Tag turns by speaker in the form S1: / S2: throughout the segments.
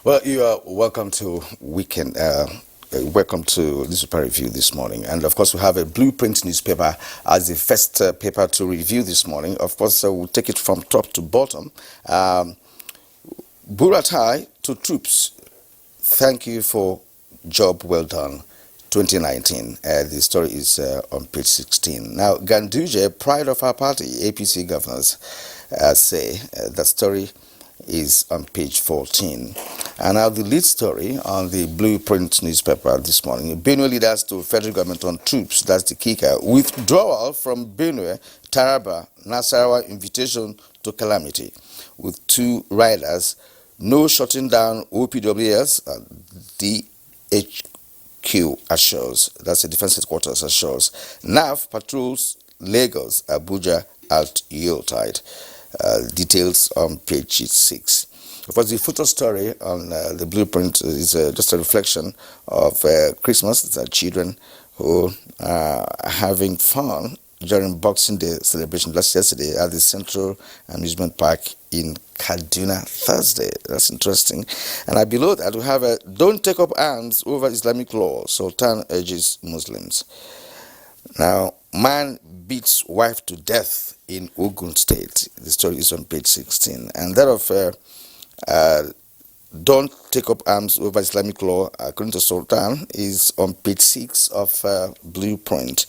S1: Well, you are welcome to weekend. Welcome to newspaper review this morning, and of course we have a Blueprint newspaper as the first paper to review this morning. Of course, we'll take it from top to bottom. Buratai to troops. Thank you for job well done. 2019. The story is on page 16. Now, Ganduje, pride of our party, APC governors say the story is on page 14. And now the lead story on the Blueprint newspaper this morning. Benue leaders to federal government on troops, that's the kicker. Withdrawal from Benue, Taraba, Nasarawa invitation to calamity. With two riders, no shutting down OPWS, DHQ assures, that's the defense headquarters assures. NAV patrols Lagos, Abuja at Yuletide. Details on page 6. Of course, the photo story on the Blueprint is just a reflection of Christmas. It's our children who are having fun during Boxing Day celebration last yesterday at the Central Amusement Park in Kaduna Thursday. That's interesting. And below that, we have a don't take up arms over Islamic law. Sultan urges Muslims. Now, man beats wife to death in Ogun State. The story is on page 16. And that of don't take up arms over Islamic law, according to Sultan, is on page 6 of Blueprint.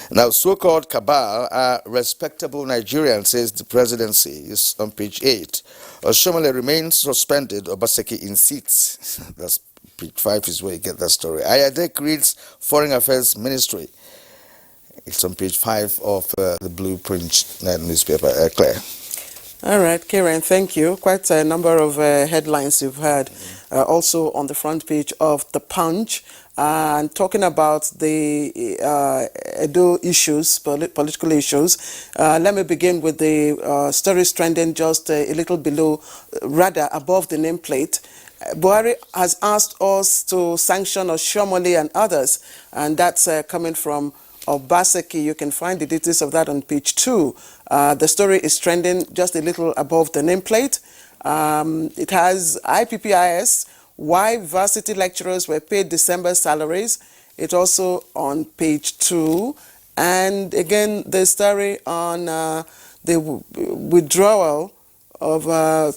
S1: Now, so-called cabal are respectable Nigerians, says the presidency, is on page 8. Oshomole remains suspended, Obaseki in seats. That's page 5 is where you get that story. Ayade creates Foreign Affairs Ministry. It's on page 5 of the Blueprint newspaper. Claire.
S2: All right, Karen, thank you. Quite a number of headlines you've had. Also on the front page of The Punch, and talking about the Edo issues, political issues. Let me begin with the stories trending just a little below, rather above the nameplate. Buhari has asked us to sanction Oshomole and others, and that's coming from Obaseki. You can find the details of that on page 2. The story is trending just a little above the nameplate. It has IPPIS, why varsity lecturers were paid December salaries. It's also on page 2. And again, the story on the withdrawal of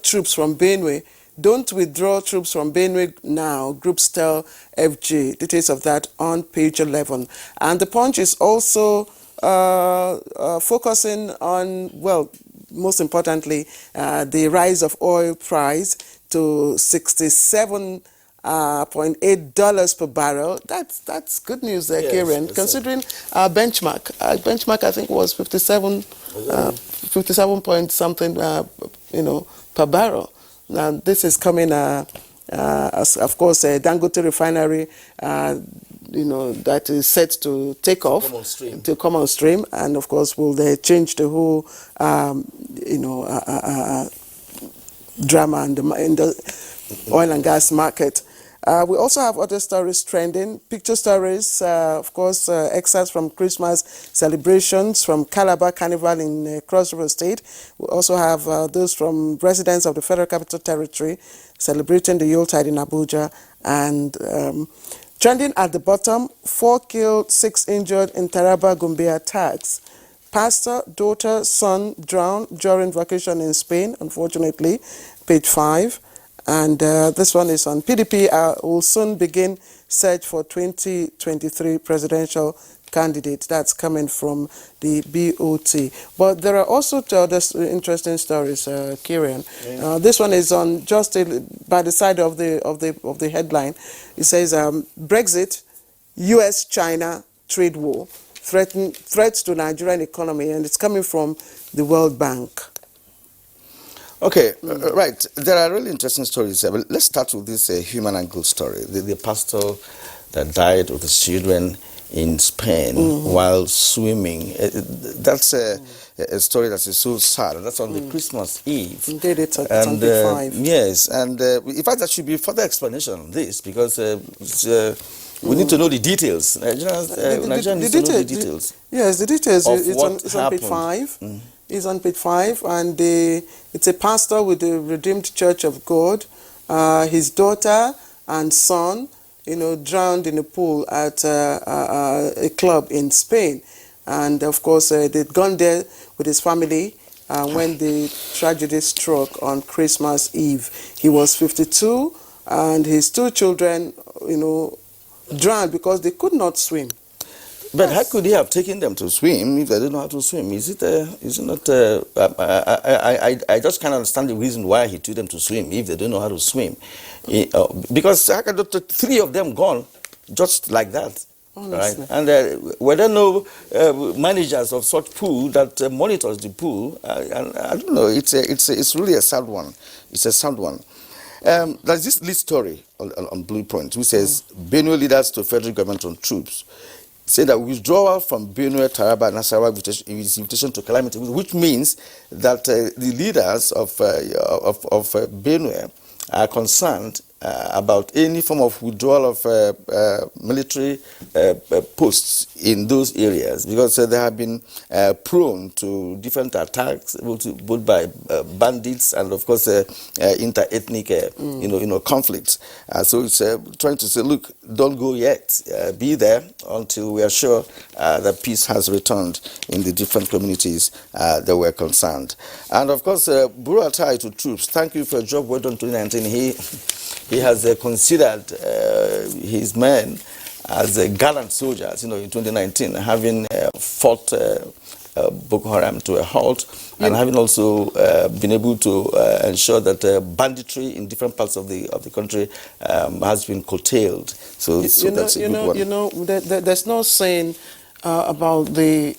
S2: troops from Benue. Don't withdraw troops from Benue now, groups tell FG. Details of that on page 11. And the Punch is also focusing on, well, most importantly, the rise of oil price to $67.8 per barrel. That's good news there, yes, Kieran, considering our benchmark. Our benchmark, I think, was 57 point something, per barrel. Now, this is coming, as of course, Dangote refinery, that is set to take off, to come on stream, and of course, will they change the whole, drama in the oil and gas market. We also have other stories trending, picture stories, of course, excerpts from Christmas celebrations from Calabar Carnival in Cross River State. We also have those from residents of the Federal Capital Territory celebrating the Yuletide in Abuja. And trending at the bottom, 4 killed, 6 injured in Taraba Gombe attacks. Pastor, daughter, son drowned during vacation in Spain, unfortunately, page 5. And this one is on PDP will soon begin search for 2023 presidential candidate. That's coming from the BOT. But there are also two other interesting stories, Kieran. Yeah. This one is on just by the side of the headline. It says Brexit, U.S.-China trade war threats to Nigerian economy, and it's coming from the World Bank.
S1: Okay, right. There are really interesting stories. But let's start with this human angle story. The pastor that died with his children in Spain while swimming. That's a story that is so sad. That's on the Christmas Eve.
S2: Indeed, it's on page 5.
S1: Yes, and in fact, there should be further explanation on this because we need to know the details. Nigerians need to know the details.
S2: Yes, the details. It's on page 5. It's on page 5, and it's a pastor with the Redeemed Church of God his daughter and son, drowned in a pool at a club in Spain. And of course, they'd gone there with his family when the tragedy struck on Christmas Eve. He was 52, and his two children, drowned because they could not swim.
S1: But how could he have taken them to swim if they don't know how to swim? Is it not? I just can't understand the reason why he took them to swim if they don't know how to swim. Because how can three of them gone just like that?
S2: Honestly.
S1: Right? And were there no managers of such pool that monitors the pool? And I don't know. It's really a sad one. It's a sad one. There's this lead story on Blueprint which says Benue leaders to federal government on troops. Say that withdrawal from Benue, Taraba, and Nasarawa is invitation to calamity, which means that the leaders of Benue are concerned about any form of withdrawal of military posts in those areas, because they have been prone to different attacks, both by bandits and, of course, inter-ethnic, conflicts. So it's trying to say, look, don't go yet. Be there until we are sure that peace has returned in the different communities that were concerned. And, of course, Buratai to troops, thank you for your job well done in 2019. He has considered his men as gallant soldiers, in 2019, having fought Boko Haram to a halt, and having also been able to ensure that banditry in different parts of the country has been curtailed. So that's a good one.
S2: There's no saying about the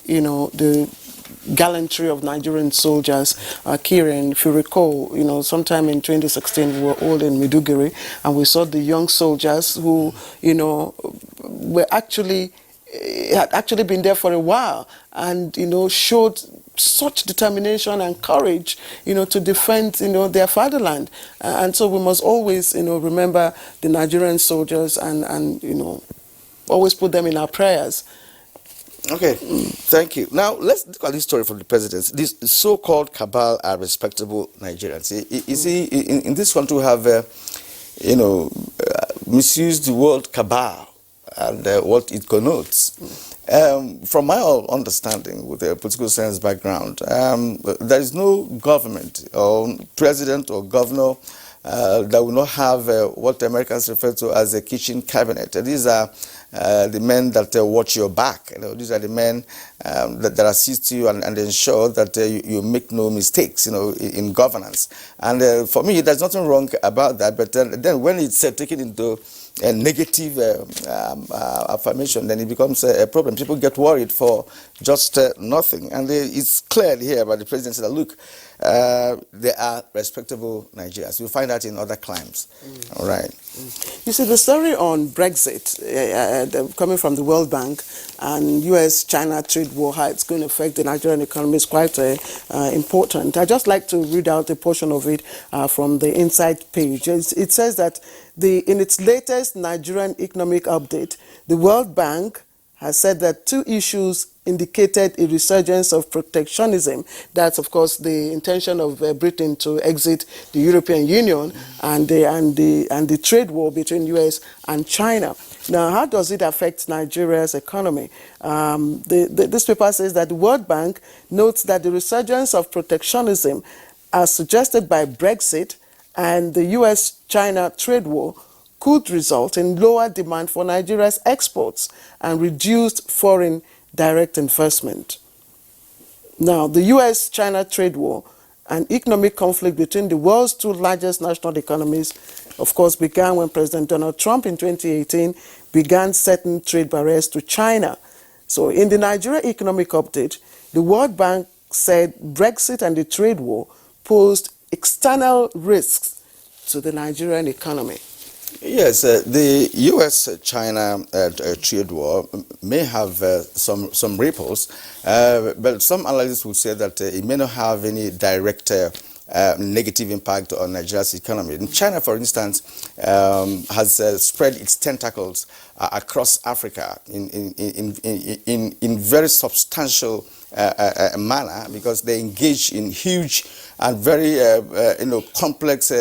S2: gallantry of Nigerian soldiers. Kieran, if you recall, sometime in 2016 we were all in Maiduguri, and we saw the young soldiers who, were had actually been there for a while, and showed such determination and courage, to defend, their fatherland. And so we must always, remember the Nigerian soldiers and always put them in our prayers.
S1: Okay, thank you. Now, let's look at this story from the president. This so-called cabal are respectable Nigerians. You see, in this country we have, misused the word cabal and what it connotes. From my understanding, with a political science background, there is no government or president or governor that will not have what the Americans refer to as a kitchen cabinet. These are the men that watch your back. These are the men that assist you and ensure that you make no mistakes, in governance. And for me, there's nothing wrong about that. But then when it's taken into a negative affirmation, then it becomes a problem. People get worried for just nothing. And it's clear here by the president that, look, they are respectable Nigerians. You'll find that in other climes. All right.
S2: You see, the story on Brexit, coming from the World Bank, and US-China trade war, how it's going to affect the Nigerian economy is quite important. I'd just like to read out a portion of it from the Inside page. It says that in its latest Nigerian economic update, the World Bank has said that two issues indicated a resurgence of protectionism. That's, of course, the intention of Britain to exit the European Union and the trade war between US and China. Now, how does it affect Nigeria's economy? This paper says that the World Bank notes that the resurgence of protectionism, as suggested by Brexit and the US-China trade war, could result in lower demand for Nigeria's exports and reduced foreign direct investment. Now, the US-China trade war, an economic conflict between the world's two largest national economies, of course, began when President Donald Trump in 2018 began setting trade barriers to China. So in the Nigeria economic update, the World Bank said Brexit and the trade war posed external risks to the Nigerian economy.
S1: Yes, the U.S.-China trade war may have some ripples, but some analysts would say that it may not have any direct negative impact on Nigeria's economy. And China, for instance, has spread its tentacles across Africa in very substantial manner, because they engage in huge and very complex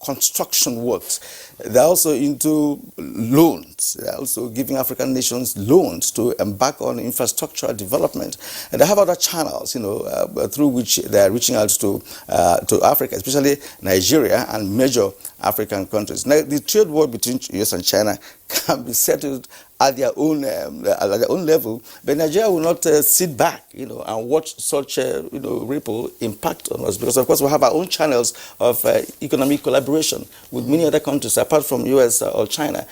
S1: construction works. They're also into loans. They're also giving African nations loans to embark on infrastructural development. And they have other channels, through which they are reaching out to Africa, especially Nigeria and major African countries. Now, the trade war between US and China can be settled at their own level, but Nigeria will not sit back, and watch such ripple impact on us, because of course we have our own channels of economic collaboration with many other countries apart from US or China.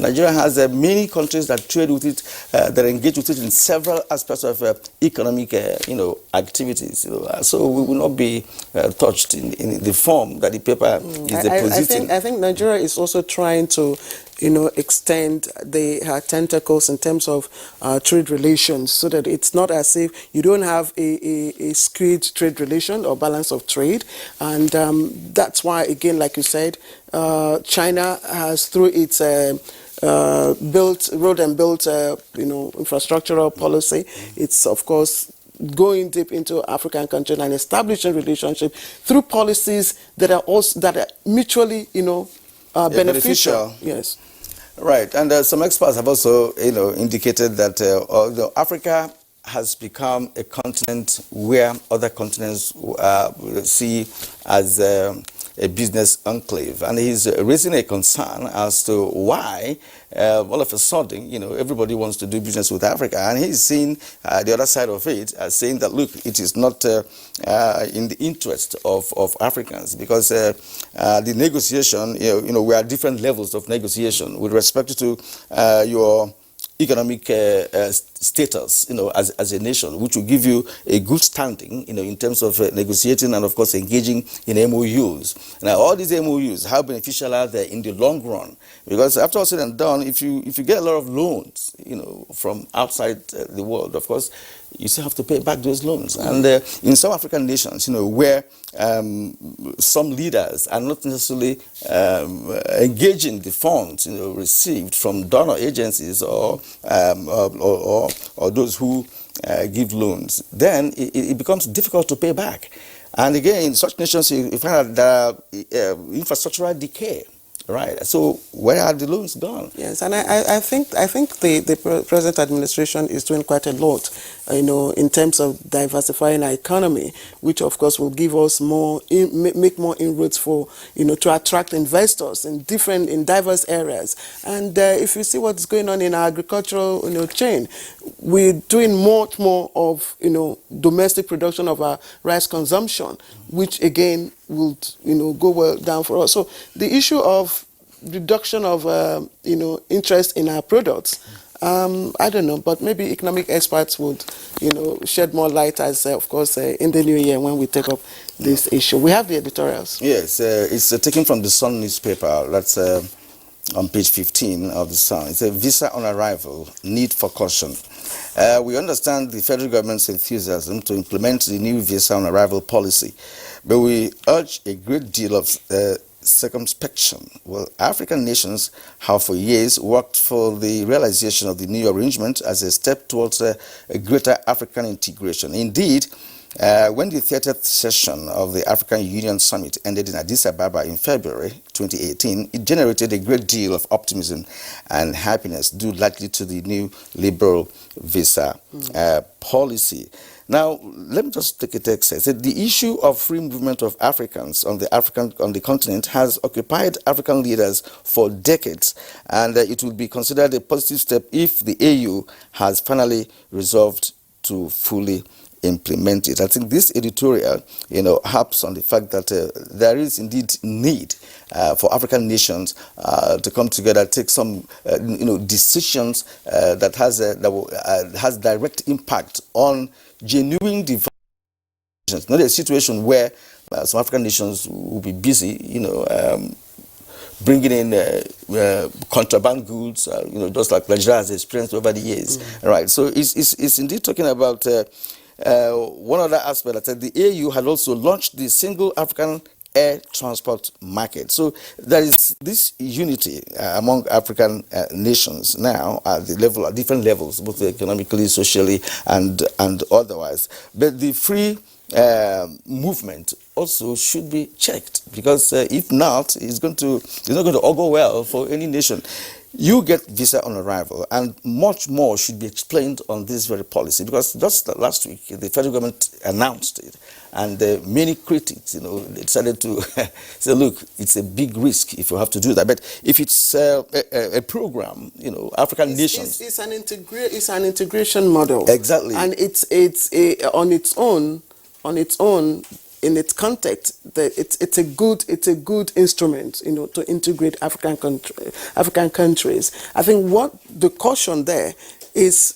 S1: Nigeria has many countries that trade with it, that engage with it in several aspects of economic activities. So we will not be touched in the form that the paper is depositing.
S2: I think Nigeria is also trying to extend her tentacles in terms of trade relations, so that it's not as if you don't have a skewed trade relation or balance of trade. And that's why, again, like you said, China has, through its road and built infrastructural policy, it's of course going deep into African countries and establishing relationships through policies that are mutually beneficial. Yes.
S1: Right, and some experts have also, indicated that Africa has become a continent where other continents see as a business enclave, and he's raising a concern as to why all of a sudden, everybody wants to do business with Africa, and he's seeing the other side of it as saying that, look, it is not in the interest of Africans, because the negotiation, we are different levels of negotiation with respect to your economic status, as a nation, which will give you a good standing, in terms of negotiating and, of course, engaging in MOUs. Now, all these MOUs, how beneficial are they in the long run? Because after all said and done, if you get a lot of loans, from outside the world, of course, you still have to pay back those loans. And in some African nations, where some leaders are not necessarily engaging the funds, received from donor agencies or those who give loans, then it becomes difficult to pay back. And again, in such nations, you find that there are infrastructural decay. Right. So where are the loans gone?
S2: Yes, and I think the present administration is doing quite a lot, in terms of diversifying our economy, which of course will give us make more inroads for, to attract investors in diverse areas. And if you see what's going on in our agricultural, chain, we're doing much more of, domestic production of our rice consumption, which again would, go well down for us. So the issue of reduction of, interest in our products, I don't know, but maybe economic experts would, shed more light as, of course, in the new year when we take up this issue. We have the editorials.
S1: Yes, it's taken from the Sun newspaper. That's on page 15 of the Sun. It's a visa on arrival, need for caution. We understand the federal government's enthusiasm to implement the new visa on arrival policy, but we urge a great deal of circumspection. Well, African nations have for years worked for the realization of the new arrangement as a step towards a greater African integration. Indeed, when the 30th session of the African Union Summit ended in Addis Ababa in February 2018, it generated a great deal of optimism and happiness due largely to the new liberal visa policy. Now, let me just take a text. It said the issue of free movement of Africans on the continent has occupied African leaders for decades, and it will be considered a positive step if the AU has finally resolved to fully implement it. I think this editorial, harps on the fact that there is indeed need for African nations to come together, take some, decisions that has direct impact on genuine development. Not a situation where some African nations will be busy, bringing in contraband goods, just like Nigeria has experienced over the years. Right. So it's indeed talking about one other aspect. That the AU had also launched the single African air transport market. So there is this unity among African nations now at the level, at different levels, both economically, socially, and otherwise. But the free movement also should be checked, because if not, it's not going to augur well for any nation. You get visa on arrival, and much more should be explained on this very policy, because just last week the federal government announced it, and many critics, they decided to say, look, it's a big risk if you have to do that. But if it's a program, African nations,
S2: it's an integration model.
S1: Exactly,
S2: and it's on its own. In its context, it's a good instrument, to integrate African countries. I think what the caution there is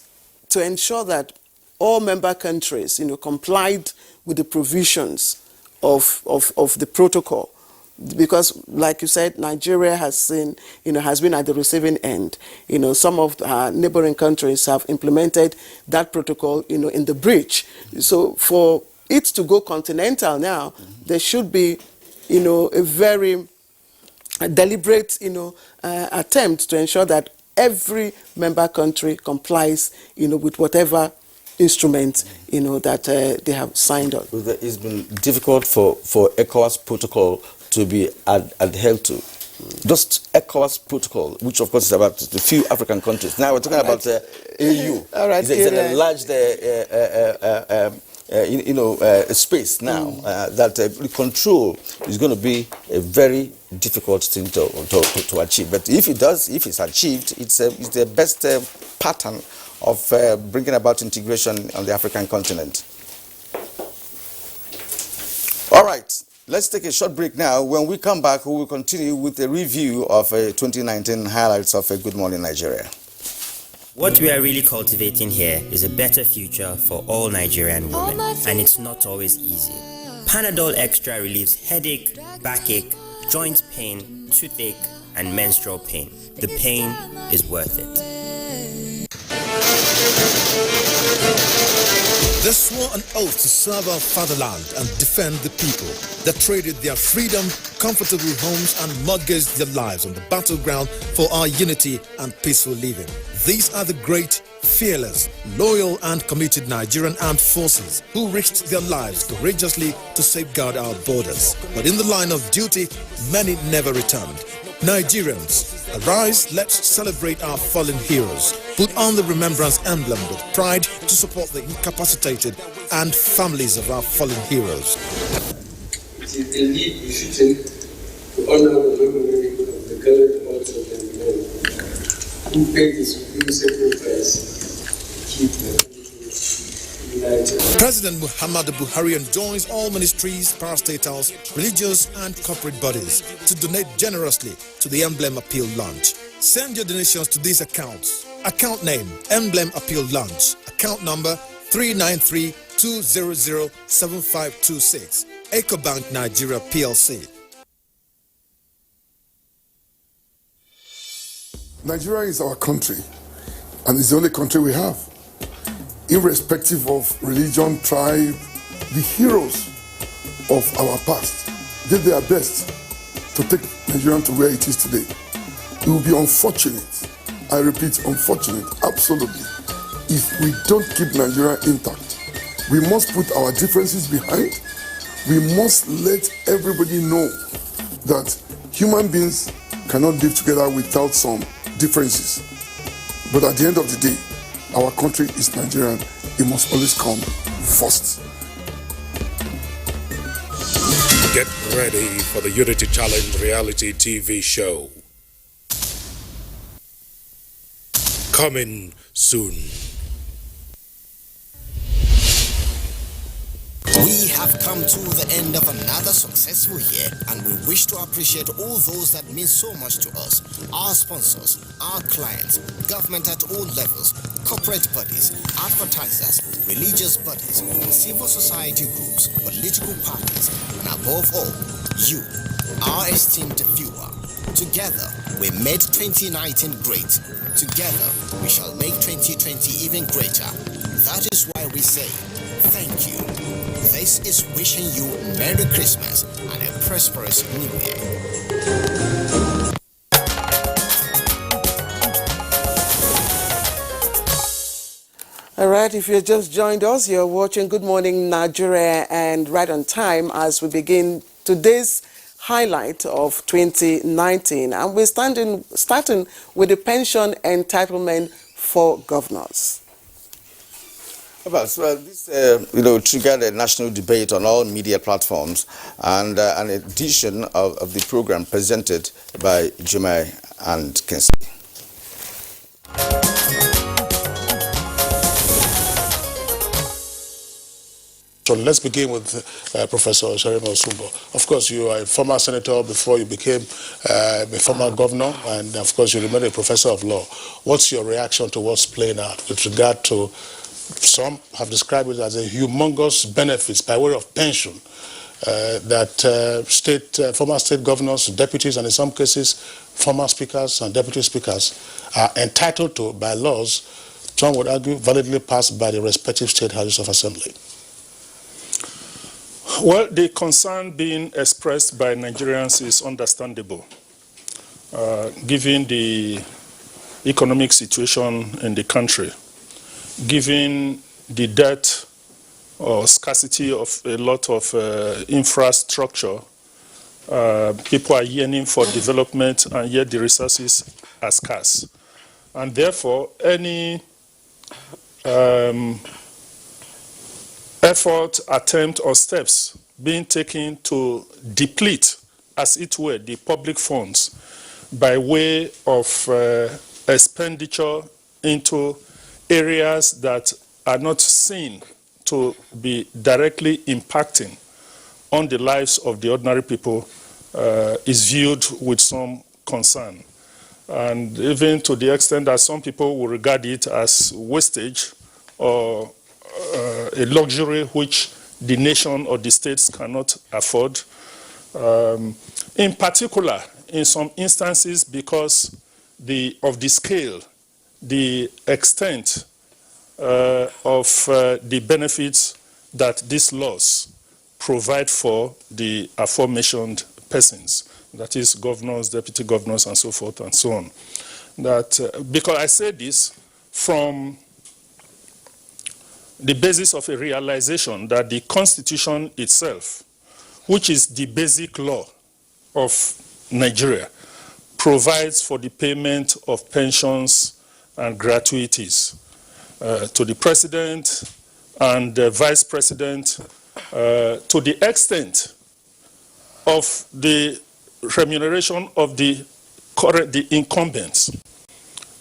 S2: to ensure that all member countries, complied with the provisions of the protocol. Because, like you said, Nigeria has been at the receiving end. Some of our neighboring countries have implemented that protocol, in the breach. So for it to go continental now, there should be, a very deliberate, attempt to ensure that every member country complies, with whatever instrument, that they have signed on.
S1: It's been difficult for ECOWAS protocol to be adhered to. Just ECOWAS protocol, which of course is about the few African countries. Now we're talking about AU.
S2: All right,
S1: it's an enlarged space now that control is going to be a very difficult thing to achieve. But if it's achieved, it's the best pattern of bringing about integration on the African continent. All right, let's take a short break now. When we come back, we will continue with a review of 2019 highlights of Good Morning Nigeria.
S3: What we are really cultivating here is a better future for all Nigerian women, and it's not always easy. Panadol Extra relieves headache, backache, joint pain, toothache, and menstrual pain. The pain is worth it.
S4: They swore an oath to serve our fatherland and defend the people. They traded their freedom, comfortable homes, and mortgaged their lives on the battleground for our unity and peaceful living. These are the great, fearless, loyal, and committed Nigerian armed forces who risked their lives courageously to safeguard our borders. But in the line of duty, many never returned. Nigerians, arise, let's celebrate our fallen heroes. Put on the remembrance emblem with pride to support the incapacitated and families of our fallen heroes.
S5: It is the lead we should take to honor the memory of the gallant hearts and men who paid the supreme sacrifice to keep the country united.
S4: President Muhammadu Buhari enjoins all ministries, parastatals, religious and corporate bodies to donate generously to the Emblem Appeal Launch. Send your donations to these accounts. Account name, Emblem Appeal Launch. Account number 393-200-7526. EcoBank Nigeria PLC.
S6: Nigeria is our country, and it's the only country we have. Irrespective of religion, tribe, the heroes of our past did their best to take Nigeria to where it is today. It will be unfortunate, I repeat, unfortunate, absolutely, if we don't keep Nigeria intact. We must put our differences behind. We must let everybody know that human beings cannot live together without some differences. But at the end of the day, our country is Nigerian. It must always come first.
S7: Get ready for the Unity Challenge reality TV show. Coming soon.
S8: We have come to the end of another successful year, and we wish to appreciate all those that mean so much to us. Our sponsors, our clients, government at all levels, corporate bodies, advertisers, religious bodies, civil society groups, political parties, and above all, you, our esteemed viewer. Together, we made 2019 great. Together, we shall make 2020 even greater. That is why we say, Thank you. This is wishing you Merry Christmas and a prosperous New Year.
S2: All right, if you just joined us, you're watching Good Morning Nigeria, and right on time as we begin today's highlight of 2019. And we're starting with the pension entitlement for governors.
S1: Well, this triggered a national debate on all media platforms, and an edition of the program presented by Jumai and Kensi.
S7: So let's begin with Professor Sharima Osumbo. Of course, you are a former senator before you became a former governor, and of course you remain a professor of law. What's your reaction to what's playing out with regard to, some have described it as a humongous benefits by way of pension that former state governors, deputies, and in some cases former speakers and deputy speakers are entitled to by laws, some would argue validly passed by the respective state houses of assembly?
S9: Well, the concern being expressed by Nigerians is understandable, given the economic situation in the country, given the dearth or scarcity of a lot of infrastructure. People are yearning for development, and yet the resources are scarce. And therefore, any effort, attempt, or steps being taken to deplete, as it were, the public funds by way of expenditure into areas that are not seen to be directly impacting on the lives of the ordinary people is viewed with some concern. And even to the extent that some people will regard it as wastage or a luxury which the nation or the states cannot afford. In particular, in some instances, because of the scale, the extent of the benefits that these laws provide for the aforementioned persons, that is governors, deputy governors, and so forth and so on. That because I say this from the basis of a realization that the Constitution itself, which is the basic law of Nigeria, provides for the payment of pensions and gratuities to the president and the vice president to the extent of the remuneration of the incumbents.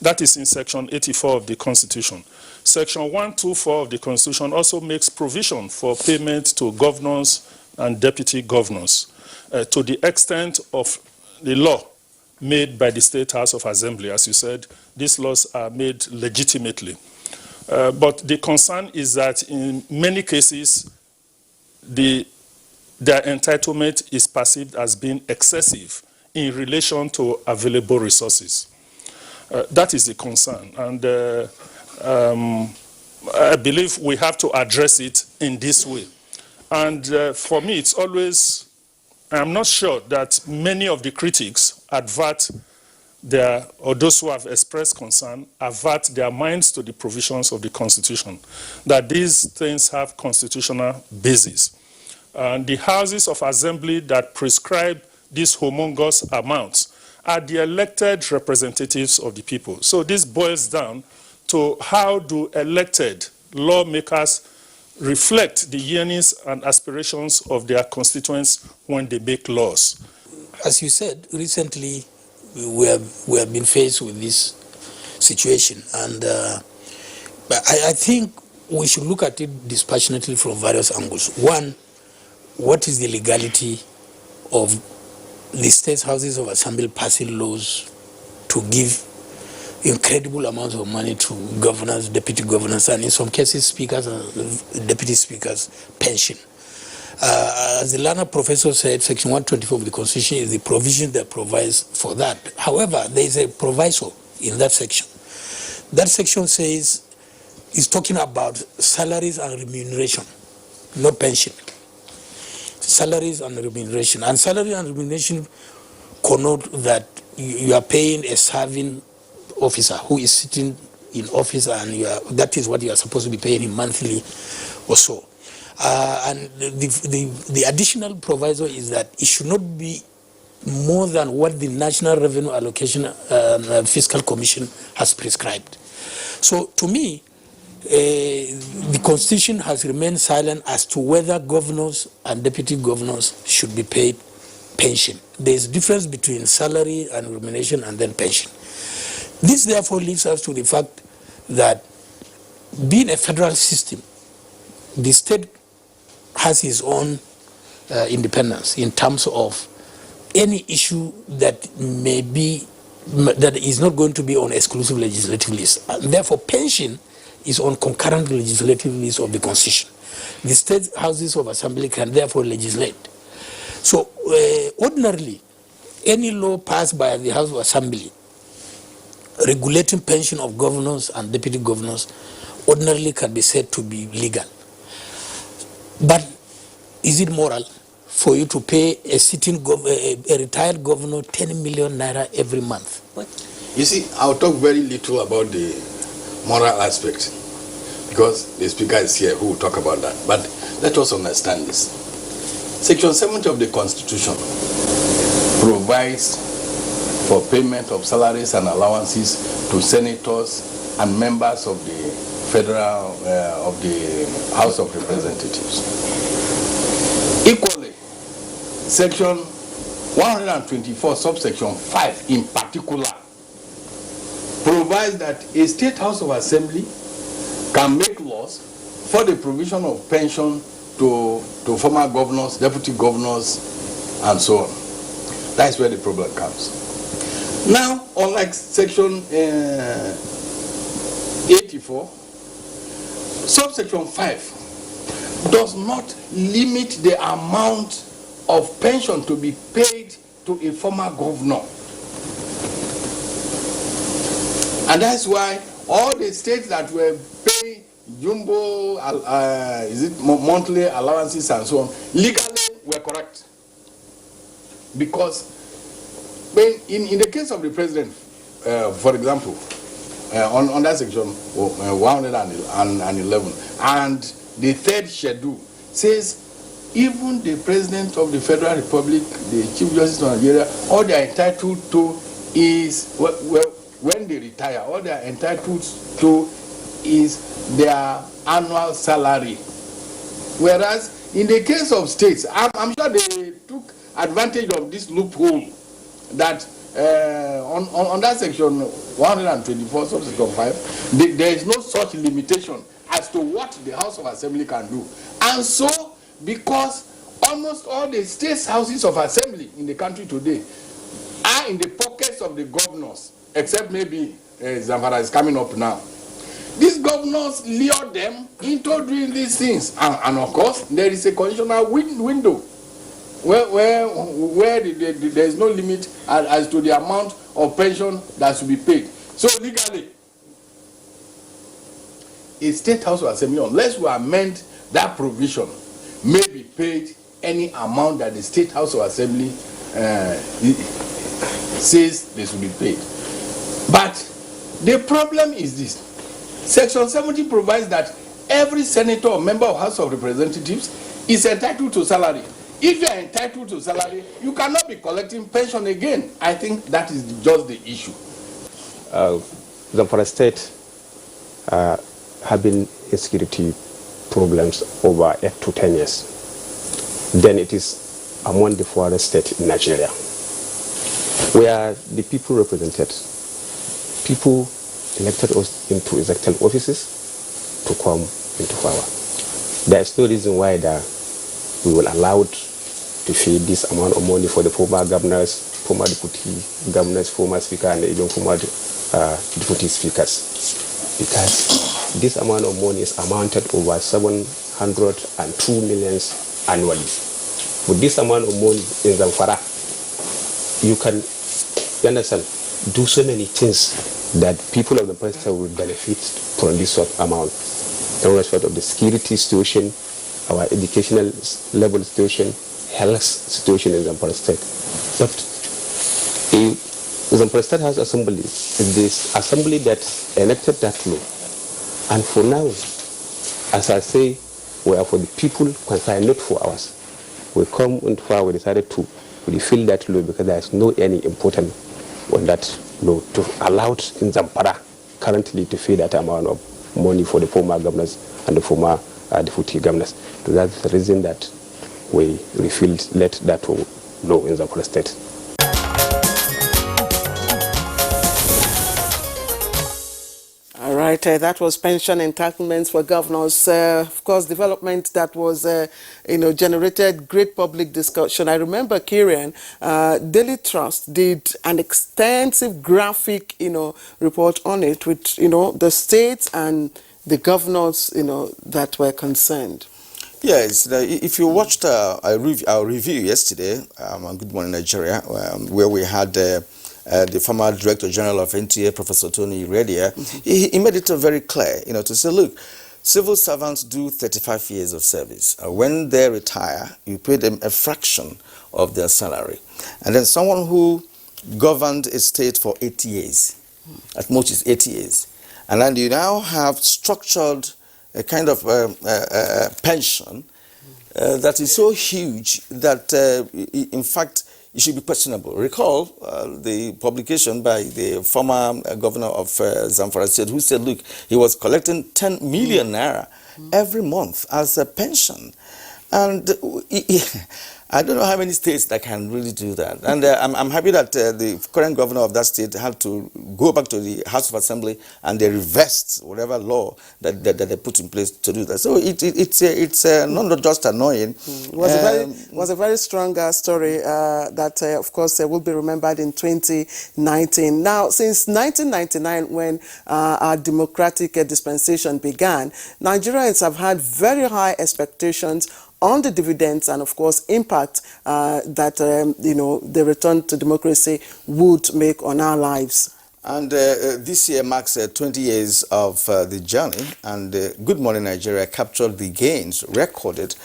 S9: That is in Section 84 of the Constitution. Section 124 of the Constitution also makes provision for payment to governors and deputy governors to the extent of the law made by the State House of Assembly. As you said, these laws are made legitimately. But the concern is that in many cases, their entitlement is perceived as being excessive in relation to available resources. That is the concern. And I believe we have to address it in this way. And for me, it's always, I'm not sure that many of the critics advert or those who have expressed concern, avert their minds to the provisions of the Constitution, that these things have constitutional basis. And the houses of assembly that prescribe these humongous amounts are the elected representatives of the people. So this boils down to how do elected lawmakers reflect the yearnings and aspirations of their constituents when they make laws.
S10: As you said, recently we have been faced with this situation, and but I think we should look at it dispassionately from various angles. One, what is the legality of the state houses of assembly passing laws to give incredible amounts of money to governors, deputy governors, and in some cases speakers and deputy speakers' pension? As the learned professor said, Section 124 of the Constitution is the provision that provides for that. However, there is a proviso in that section. That section says is talking about salaries and remuneration, not pension. Salaries and remuneration. And salary and remuneration connote that you are paying a serving officer who is sitting in office, and that is what you are supposed to be paying him monthly or so. And the additional proviso is that it should not be more than what the National Revenue Allocation Fiscal Commission has prescribed. So to me, the Constitution has remained silent as to whether governors and deputy governors should be paid pension. There is a difference between salary and remuneration and then pension. This therefore leads us to the fact that being a federal system, the state has its own independence in terms of any issue that may be, that is not going to be on exclusive legislative list. And therefore, pension is on concurrent legislative list of the Constitution. The state houses of assembly can therefore legislate. So ordinarily, any law passed by the House of Assembly regulating pension of governors and deputy governors ordinarily can be said to be legal. But is it moral for you to pay a retired governor 10 million naira every month?
S11: What? You see, I'll talk very little about the moral aspect because the speaker is here who will talk about that. But let us understand this. Section 70 of the Constitution provides for payment of salaries and allowances to senators and members of the federal, of the House of Representatives. Equally, Section 124, subsection 5 in particular, provides that a state House of Assembly can make laws for the provision of pension to former governors, deputy governors, and so on. That is where the problem comes. Now, unlike Section 84, subsection 5 does not limit the amount of pension to be paid to a former governor. And that's why all the states that were paying jumbo, monthly allowances and so on, legally were correct. Because when in the case of the president, for example, on that section 111 and the third schedule says even the president of the Federal Republic, the Chief Justice of Nigeria, all they are entitled to is, when they retire, all they are entitled to is their annual salary. Whereas in the case of states, I'm sure they took advantage of this loophole that on that section 124, subsection 5, there is no such limitation as to what the House of Assembly can do. And so, because almost all the state houses of assembly in the country today are in the pockets of the governors, except maybe Zamfara is coming up now. These governors lure them into doing these things. And of course, there is a constitutional window where there is no limit as to the amount of pension that should be paid. So legally, a state house of assembly, unless we amend that provision, may be paid any amount that the state house of assembly says they should be paid. But the problem is this. Section 70 provides that every senator or member of House of Representatives is entitled to salary. If you are entitled to salary, you cannot be collecting pension again. I think that is just the issue.
S12: Zamfara State have been insecurity problems over 8 to 10 years. Then it is among the poorest states in Nigeria, where the people represented, people elected us into executive offices to come into power. There is no reason why we will allow to pay this amount of money for the former governors, former deputy governors, former speaker, and even former deputy speakers. Because this amount of money is amounted over 702 million annually. With this amount of money in Zamfara, you can, you understand, do so many things that people of the State will benefit from this sort of amount, in respect of the security situation, our educational level situation, health situation in Zamfara State. But Zamfara State has assembly. This assembly that enacted that law. And for now, as I say, we are for the people concerned, not for us. We come and we decided to refill that law because there is no any important on that law to allow in Zamfara currently to pay that amount of money for the former governors and the former deputy governors. So that's the reason that we refilled, let that law in Zamfara State.
S2: All right, that was pension entitlements for governors. Of course, development that was, generated great public discussion. I remember Kieran, Daily Trust did an extensive graphic, report on it with, the states and the governors, that were concerned.
S1: Yes, if you watched our review yesterday on Good Morning Nigeria, where we had the former Director General of NTA, Professor Tony Redia, he made it very clear, to say, look, civil servants do 35 years of service. When they retire, you pay them a fraction of their salary. And then someone who governed a state for 80 years, at most is 80 years, and then you now have structured a kind of pension that is so huge that, in fact, it should be questionable. Recall the publication by the former governor of Zamfara State, who said, look, he was collecting 10 million naira every month as a pension. And I don't know how many states that can really do that. And I'm happy that the current governor of that state had to go back to the House of Assembly and they reversed whatever law that they put in place to do that. So it's not just annoying.
S2: It was a very strong story that, of course, will be remembered in 2019. Now, since 1999, when our democratic dispensation began, Nigerians have had very high expectations on the dividends and, of course, impact that, the return to democracy would make on our lives.
S1: And this year marks 20 years of the journey, and Good Morning Nigeria captured the gains recorded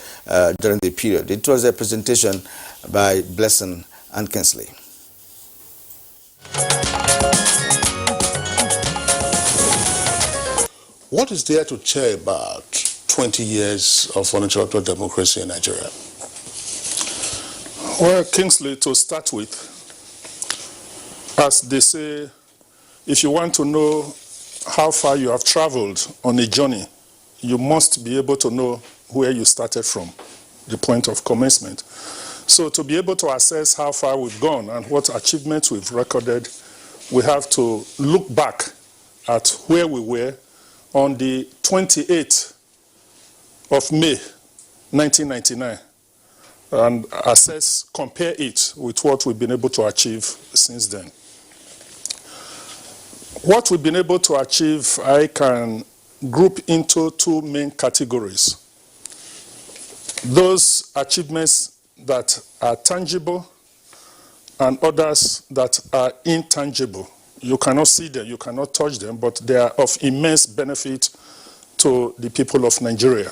S1: during the period. It was a presentation by Blessing and Kinsley.
S7: What is there to tell about 20 years of uninterrupted democracy in Nigeria?
S9: Well, Kingsley, to start with, as they say, if you want to know how far you have traveled on a journey, you must be able to know where you started from, the point of commencement. So to be able to assess how far we've gone and what achievements we've recorded, we have to look back at where we were on the 28th of May, 1999, and compare it with what we've been able to achieve since then. What we've been able to achieve, I can group into two main categories. Those achievements that are tangible and others that are intangible. You cannot see them, you cannot touch them, but they are of immense benefit to the people of Nigeria.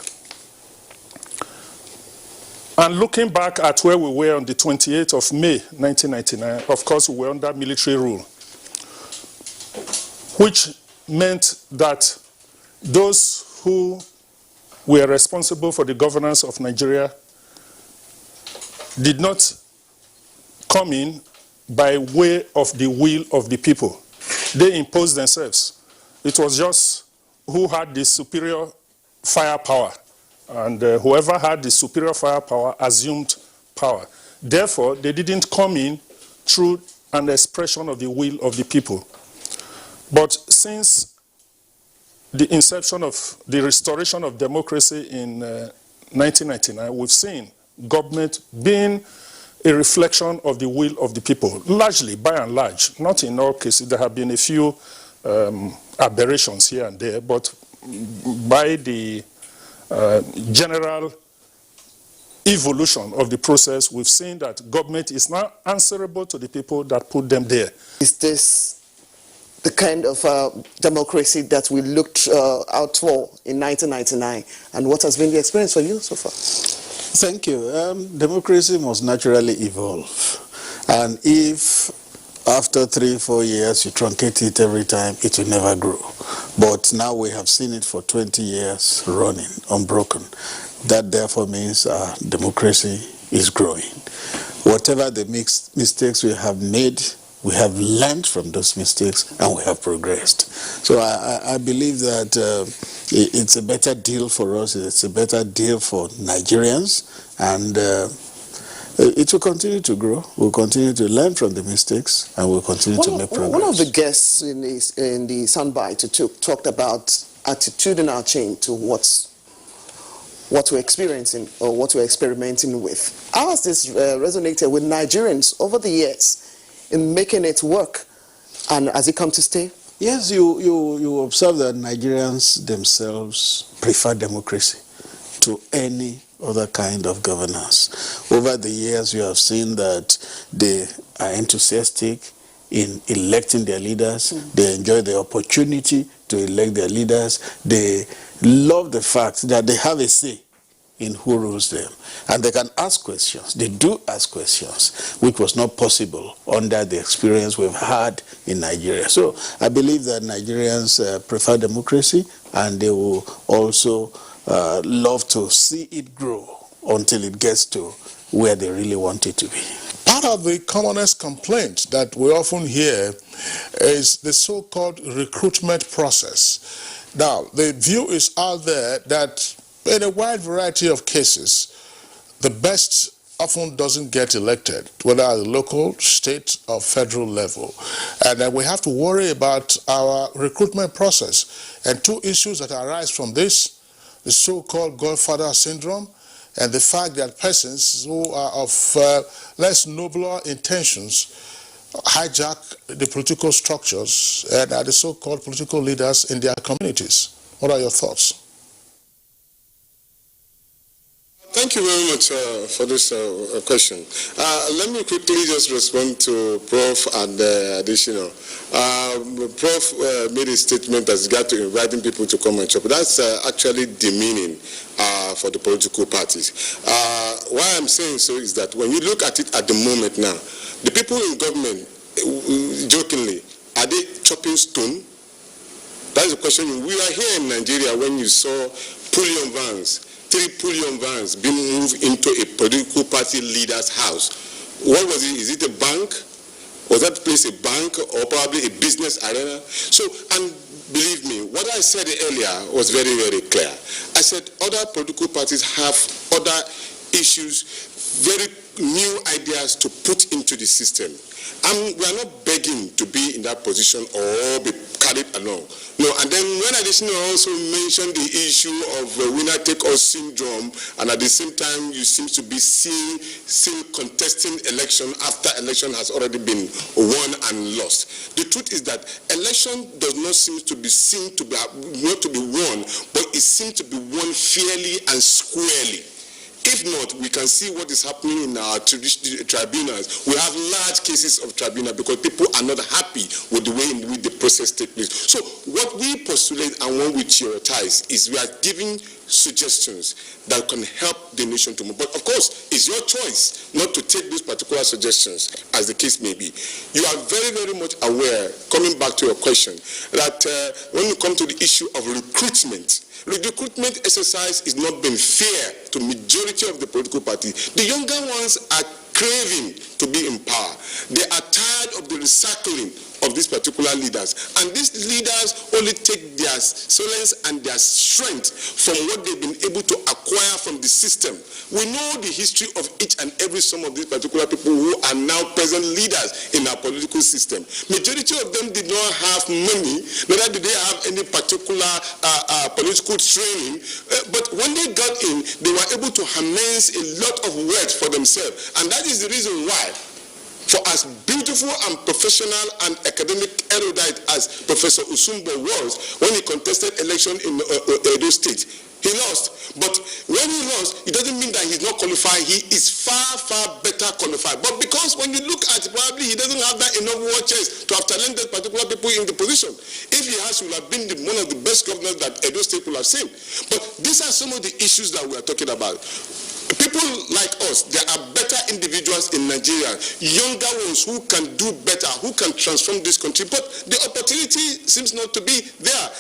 S9: And looking back at where we were on the 28th of May, 1999, of course, we were under military rule, which meant that those who were responsible for the governance of Nigeria did not come in by way of the will of the people. They imposed themselves. It was just who had the superior firepower. And whoever had the superior firepower assumed power. Therefore, they didn't come in through an expression of the will of the people. But since the inception of the restoration of democracy in 1999, we've seen government being a reflection of the will of the people, largely, by and large. Not in all cases. There have been a few aberrations here and there, but by the general evolution of the process, we've seen that government is now answerable to the people that put them there.
S13: This
S2: the kind of democracy that we looked out for in 1999? And what has been the experience for you so far?
S13: Thank you. Democracy must naturally evolve. And if after 3-4 years you truncate it every time, it will never grow. But now we have seen it for 20 years running, unbroken. That therefore means democracy is growing. Whatever the mistakes we have made, we have learned from those mistakes and we have progressed. So I believe that it's a better deal for us, it's a better deal for Nigerians, and it will continue to grow. We'll continue to learn from the mistakes and we'll continue to make progress.
S2: One of the guests in the soundbite talked about attitudinal change to what we're experiencing or what we're experimenting with. How has this resonated with Nigerians over the years in making it work, and has it come to stay?
S13: Yes, you observe that Nigerians themselves prefer democracy to any other kind of governance. Over the years, you have seen that they are enthusiastic in electing their leaders. They enjoy the opportunity to elect their leaders. They love the fact that they have a say in who rules them. And they can ask questions. They do ask questions, which was not possible under the experience we've had in Nigeria. So I believe that Nigerians prefer democracy, and they will also love to see it grow until it gets to where they really want it to be.
S7: Part of the commonest complaint that we often hear is the so-called recruitment process. Now, the view is out there that in a wide variety of cases, the best often doesn't get elected, whether at the local, state, or federal level. And then we have to worry about our recruitment process. And two issues that arise from this, the so-called Godfather syndrome, and the fact that persons who are of less nobler intentions hijack the political structures and are the so-called political leaders in their communities. What are your thoughts?
S14: Thank you very much for this question. Let me quickly just respond to Prof. and additional. Prof. Made a statement as regard to inviting people to come and shop. That's actually demeaning for the political parties. Why I'm saying so is that when you look at it at the moment now, the people in government, jokingly, are they chopping stone? That's the question. We are here in Nigeria when you saw Pullion vans, 3 Pullion vans being moved into a political party leader's house. What was it? Is it a bank? Was that place a bank or probably a business arena? So, and believe me, what I said earlier was very, very clear. I said other political parties have other issues, very new ideas to put into the system. And we are not begging to be in that position or be carried along. No, and then when additional also mentioned the issue of winner-take-all syndrome, and at the same time you seem to be still contesting election after election has already been won and lost. The truth is that election does not seem to be seen to be not to be won, but it seems to be won fairly and squarely. If not, we can see what is happening in our tribunals. We have large cases of tribunal because people are not happy with the way in which the process takes place. So what we postulate and what we theorize is we are giving suggestions that can help the nation to move. But of course, it's your choice not to take these particular suggestions, as the case may be. You are very, very much aware, coming back to your question, that when you come to the issue of recruitment, the recruitment exercise is not been fair to majority of the political parties. The younger ones are craving to be in power. They are tired of the recycling of these particular leaders. And these leaders only take their solace and their strength from what they've been able to acquire from the system. We know the history of each and every some of these particular people who are now present leaders in our political system. Majority of them did not have money, neither did they have any particular political training, but when they got in, they were able to harness a lot of wealth for themselves. And that is the reason why, for as beautiful and professional and academic erudite as Professor Usumbo was when he contested election in Edo State, He lost. But when he lost, it doesn't mean that he's not qualified. He is far, far better qualified. But because when you look at it, probably he doesn't have that enough war chest to have talented particular people in the position. If he has, he will have been one of the best governors that Edo State will have seen. But these are some of the issues that we are talking about. People like us, there are better individuals in Nigeria, younger ones who can do better, who can transform this country. But the opportunity seems not to be there.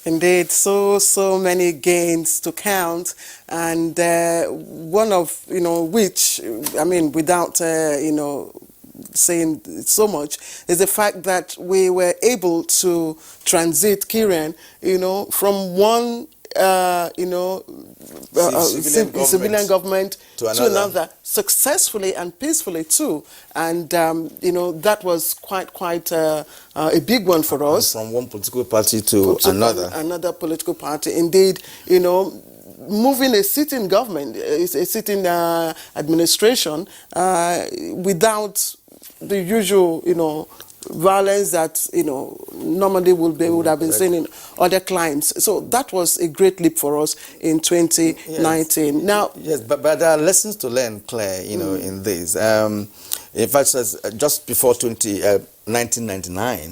S2: Indeed, so many gains to count, and one of which, I mean, without saying so much, is the fact that we were able to transit Kieran, from one civilian government to another successfully and peacefully too, and that was quite a big one for us.
S1: From one political party to
S2: another political party. Indeed, moving a sitting government, a sitting administration without the usual violence that normally would have been seen in other climes. So that was a great leap for us in 2019.
S1: Yes.
S2: Now,
S1: yes, but there are lessons to learn, Claire. In this. In fact, just before 1999,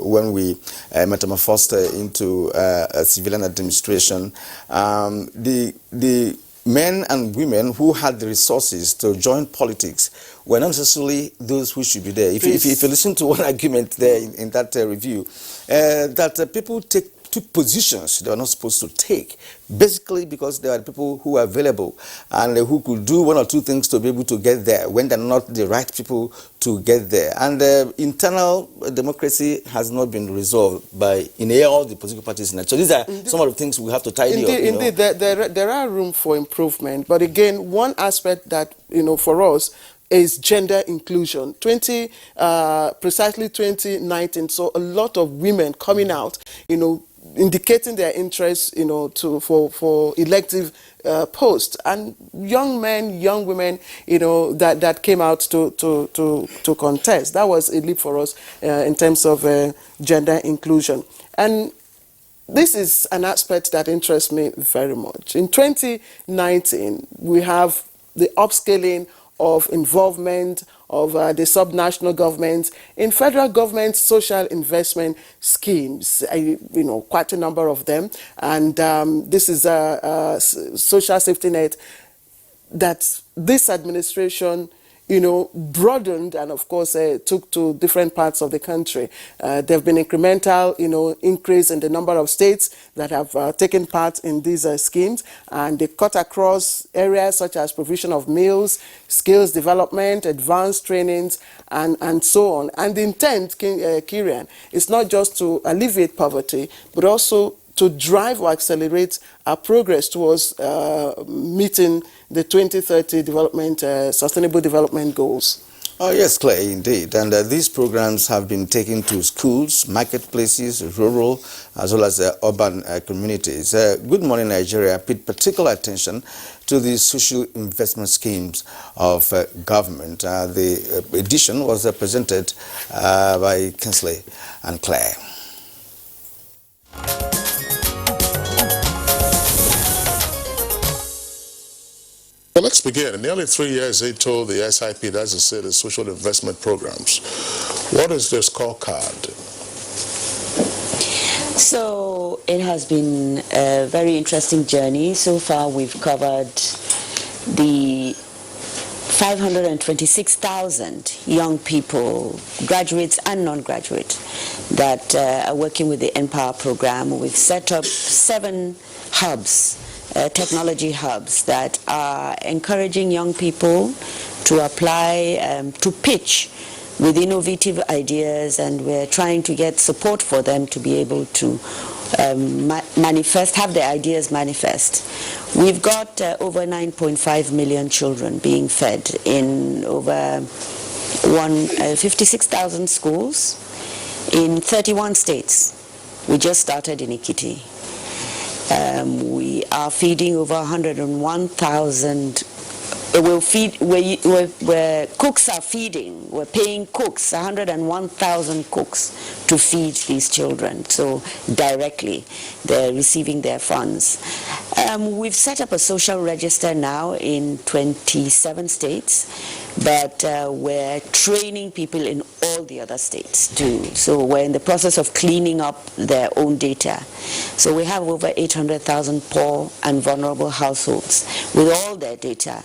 S1: when we metamorphosed into a civilian administration, the men and women who had the resources to join politics were not necessarily those who should be there. If you listen to one argument there in that review, that people took positions they were not supposed to take, basically because there are people who are available and who could do one or two things to be able to get there when they're not the right people to get there. And internal democracy has not been resolved in all the political parties. So these are some of the things we have to tidy up.
S2: Indeed, there are room for improvement. But again, one aspect that, for us, is gender inclusion. Precisely 2019, so a lot of women coming out, indicating their interest, for elective posts, and young men, young women, that came out to contest. That was a leap for us in terms of gender inclusion. And this is an aspect that interests me very much. In 2019, we have the upscaling of involvement of the subnational governments in federal government social investment schemes, quite a number of them. And this is a social safety net that this administration broadened and, of course, took to different parts of the country. There have been incremental, increase in the number of states that have taken part in these schemes, and they cut across areas such as provision of meals, skills development, advanced trainings, and so on. And the intent, Kieran, is not just to alleviate poverty, but also to drive or accelerate our progress towards meeting the 2030 Sustainable Development Goals.
S1: Oh yes, Claire, indeed. And these programs have been taken to schools, marketplaces, rural, as well as urban communities. Good Morning Nigeria paid particular attention to the social investment schemes of government. The edition was presented by Kinsley and Claire.
S7: Well, let's begin. In nearly 3 years, they told the SIP, that's to say the social investment programs. What is the scorecard?
S15: So it has been a very interesting journey. So far, we've covered the 526,000 young people, graduates and non-graduate, that are working with the Empower program. We've set up 7 hubs, technology hubs, that are encouraging young people to apply, to pitch with innovative ideas, and we're trying to get support for them to be able to have their ideas manifest. We've got over 9.5 million children being fed in over 56,000 schools in 31 states. We just started in Ikiti. We are feeding over 101,000 will feed, where cooks are feeding. We're paying cooks, 101,000 cooks to feed these children. So directly, they're receiving their funds. We've set up a social register now in 27 states, but we're training people in all the other states too. So we're in the process of cleaning up their own data. So we have over 800,000 poor and vulnerable households with all their data.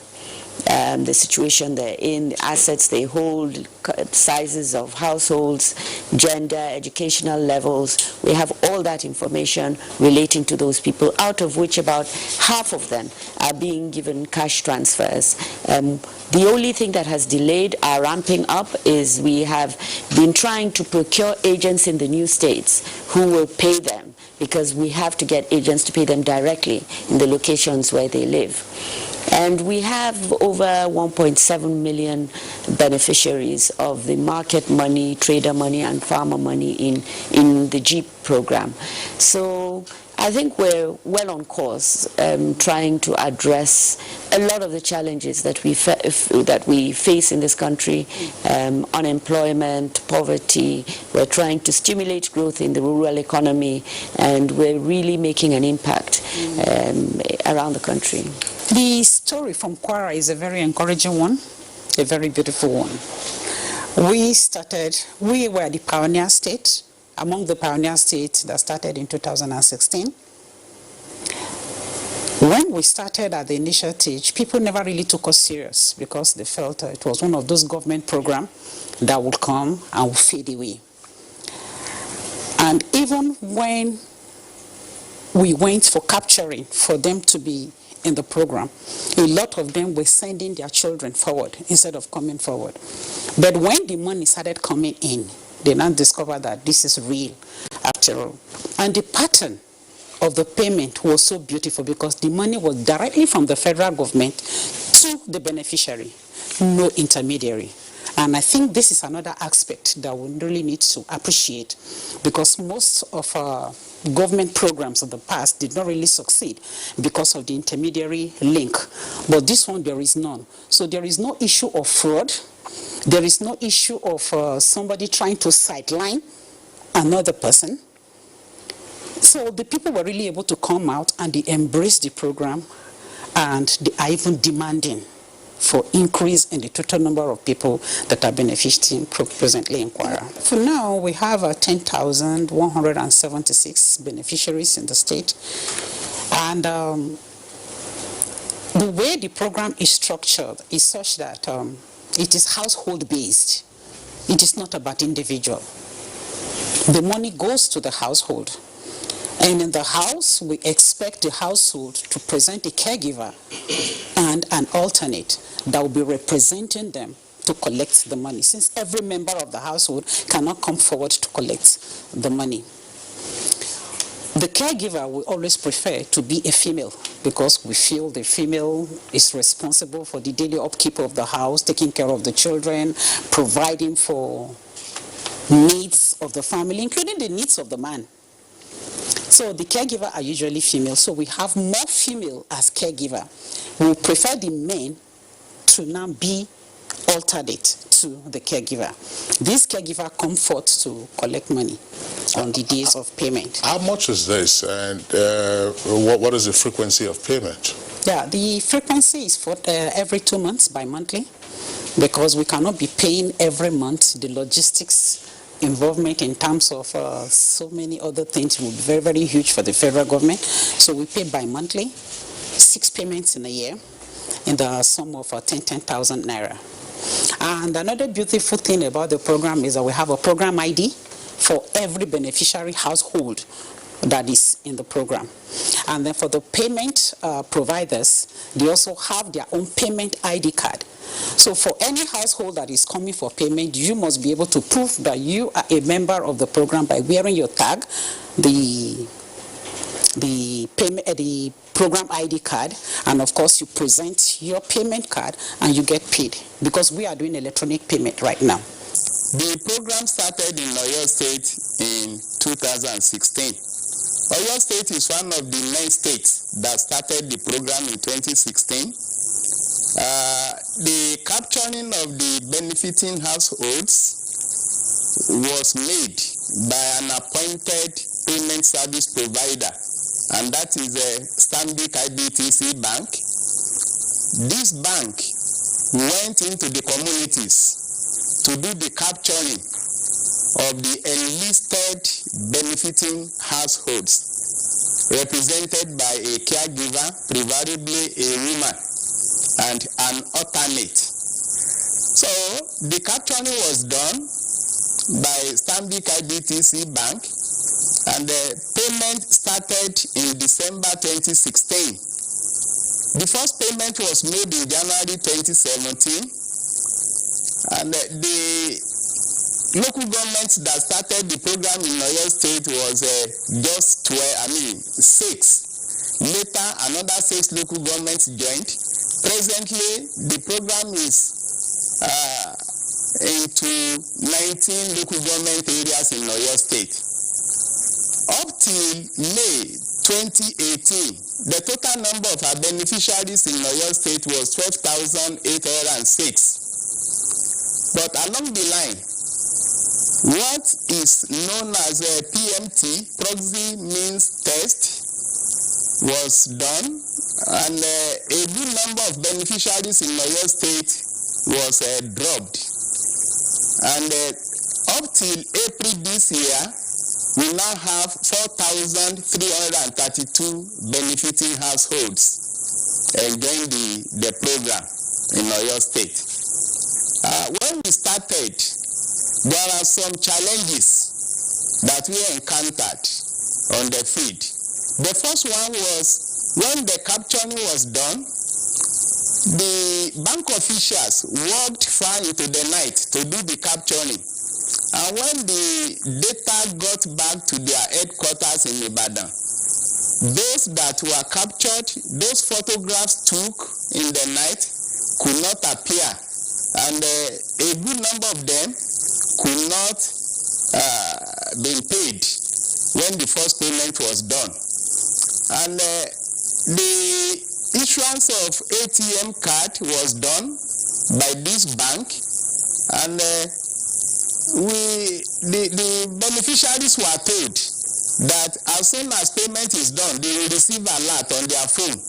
S15: The situation they're in, the assets they hold, sizes of households, gender, educational levels. We have all that information relating to those people, out of which about half of them are being given cash transfers. The only thing that has delayed our ramping up is we have been trying to procure agents in the new states who will pay them, because we have to get agents to pay them directly in the locations where they live. And we have over 1.7 million beneficiaries of the market money, trader money, and farmer money in the JEEP program. So I think we're well on course trying to address a lot of the challenges that we face in this country, unemployment, poverty. We're trying to stimulate growth in the rural economy, and we're really making an impact around the country.
S16: The story from Kwara is a very encouraging one, a very beautiful one. We were the pioneer state, among the pioneer states that started in 2016. When we started at the initial stage, people never really took us serious because they felt it was one of those government programs that would come and would fade away. And even when we went for capturing, for them to be in the program, a lot of them were sending their children forward instead of coming forward. But when the money started coming in, they now discovered that this is real after all. And the pattern of the payment was so beautiful because the money was directly from the federal government to the beneficiary, no intermediary. And I think this is another aspect that we really need to appreciate, because most of our government programs of the past did not really succeed because of the intermediary link. But this one, there is none. So there is no issue of fraud. There is no issue of somebody trying to sideline another person. So the people were really able to come out and they embraced the program, and they are even demanding for increase in the total number of people that are benefiting presently in Kwara. For now, we have 10,176 beneficiaries in the state. And the way the program is structured is such that it is household-based. It is not about individual. The money goes to the household. And in the house, we expect the household to present a caregiver and an alternate that will be representing them to collect the money, since every member of the household cannot come forward to collect the money. The caregiver will always prefer to be a female, because we feel the female is responsible for the daily upkeep of the house, taking care of the children, providing for needs of the family, including the needs of the man. So the caregiver are usually female, so we have more female as caregiver. We prefer the men to now be alternate to the caregiver. This caregiver come forth to collect money on the days of payment.
S7: How much is this, and what is the frequency of payment?
S16: Yeah, the frequency is for every 2 months, bi-monthly, because we cannot be paying every month. The logistics involvement in terms of so many other things will be very, very huge for the federal government. So we pay bi-monthly, 6 payments in a year, in the sum of 10,000 naira. And another beautiful thing about the program is that we have a program ID for every beneficiary household that is in the program. And then for the payment providers, they also have their own payment ID card. So for any household that is coming for payment, you must be able to prove that you are a member of the program by wearing your tag, the program ID card, and of course you present your payment card and you get paid, because we are doing electronic payment right now.
S17: The program started in Oyo State in 2016. Oyo State is one of the 9 states that started the program in 2016. The capturing of the benefiting households was made by an appointed payment service provider, and that is a Stanbic IBTC bank. This bank went into the communities to do the capturing of the enlisted benefiting households, represented by a caregiver, preferably a woman, and an alternate. So the capturing was done by Stanbic IBTC Bank, and the payment started in December 2016. The first payment was made in January 2017, and the local government that started the program in Oyo State was just 6. Later, another 6 local governments joined. Presently, the program is into 19 local government areas in Oyo State. Up till May 2018, the total number of our beneficiaries in Oyo State was 12,806. But along the line, what is known as a PMT, proxy means test, was done, and a good number of beneficiaries in Oyo State was dropped. And up till April this year, we now have 4,332 benefiting households enjoying the program in Oyo State. When we started, there are some challenges that we encountered on the field. The first one was when the capturing was done, the bank officials worked far into the night to do the capturing. And when the data got back to their headquarters in Ibadan, those that were captured, those photographs took in the night could not appear. And a good number of them could not be paid when the first payment was done. And the issuance of ATM card was done by this bank, and the beneficiaries were told that as soon as payment is done, they will receive alert on their phone.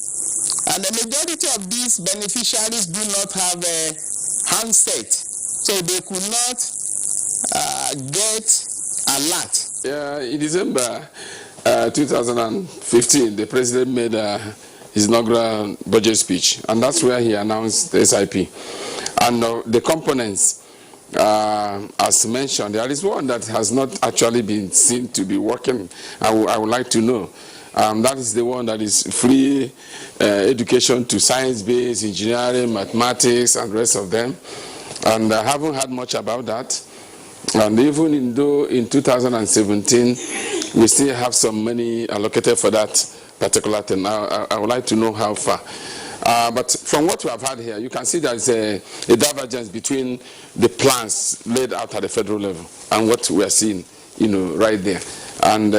S17: And the majority of these beneficiaries do not have a handset, so they could not get alert.
S18: In December 2015, the president made his inaugural budget speech, and that's where he announced the SIP. And the components, as mentioned, there is one that has not actually been seen to be working. I would like to know. That is the one that is free education to science-based engineering, mathematics, and the rest of them. And I haven't heard much about that. And even though in 2017, we still have some money allocated for that particular thing. I would like to know how far. But from what we have had here, you can see there is a divergence between the plans laid out at the federal level and what we are seeing, right there. And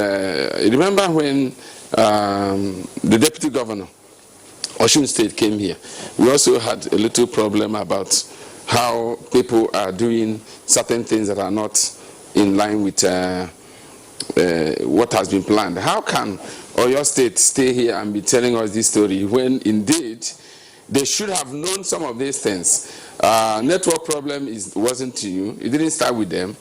S18: remember when the deputy governor, Osun State, came here, we also had a little problem about how people are doing certain things that are not in line with what has been planned. How can Oyo State stay here and be telling us this story when indeed they should have known some of these things? Network problem wasn't you. It didn't start with them.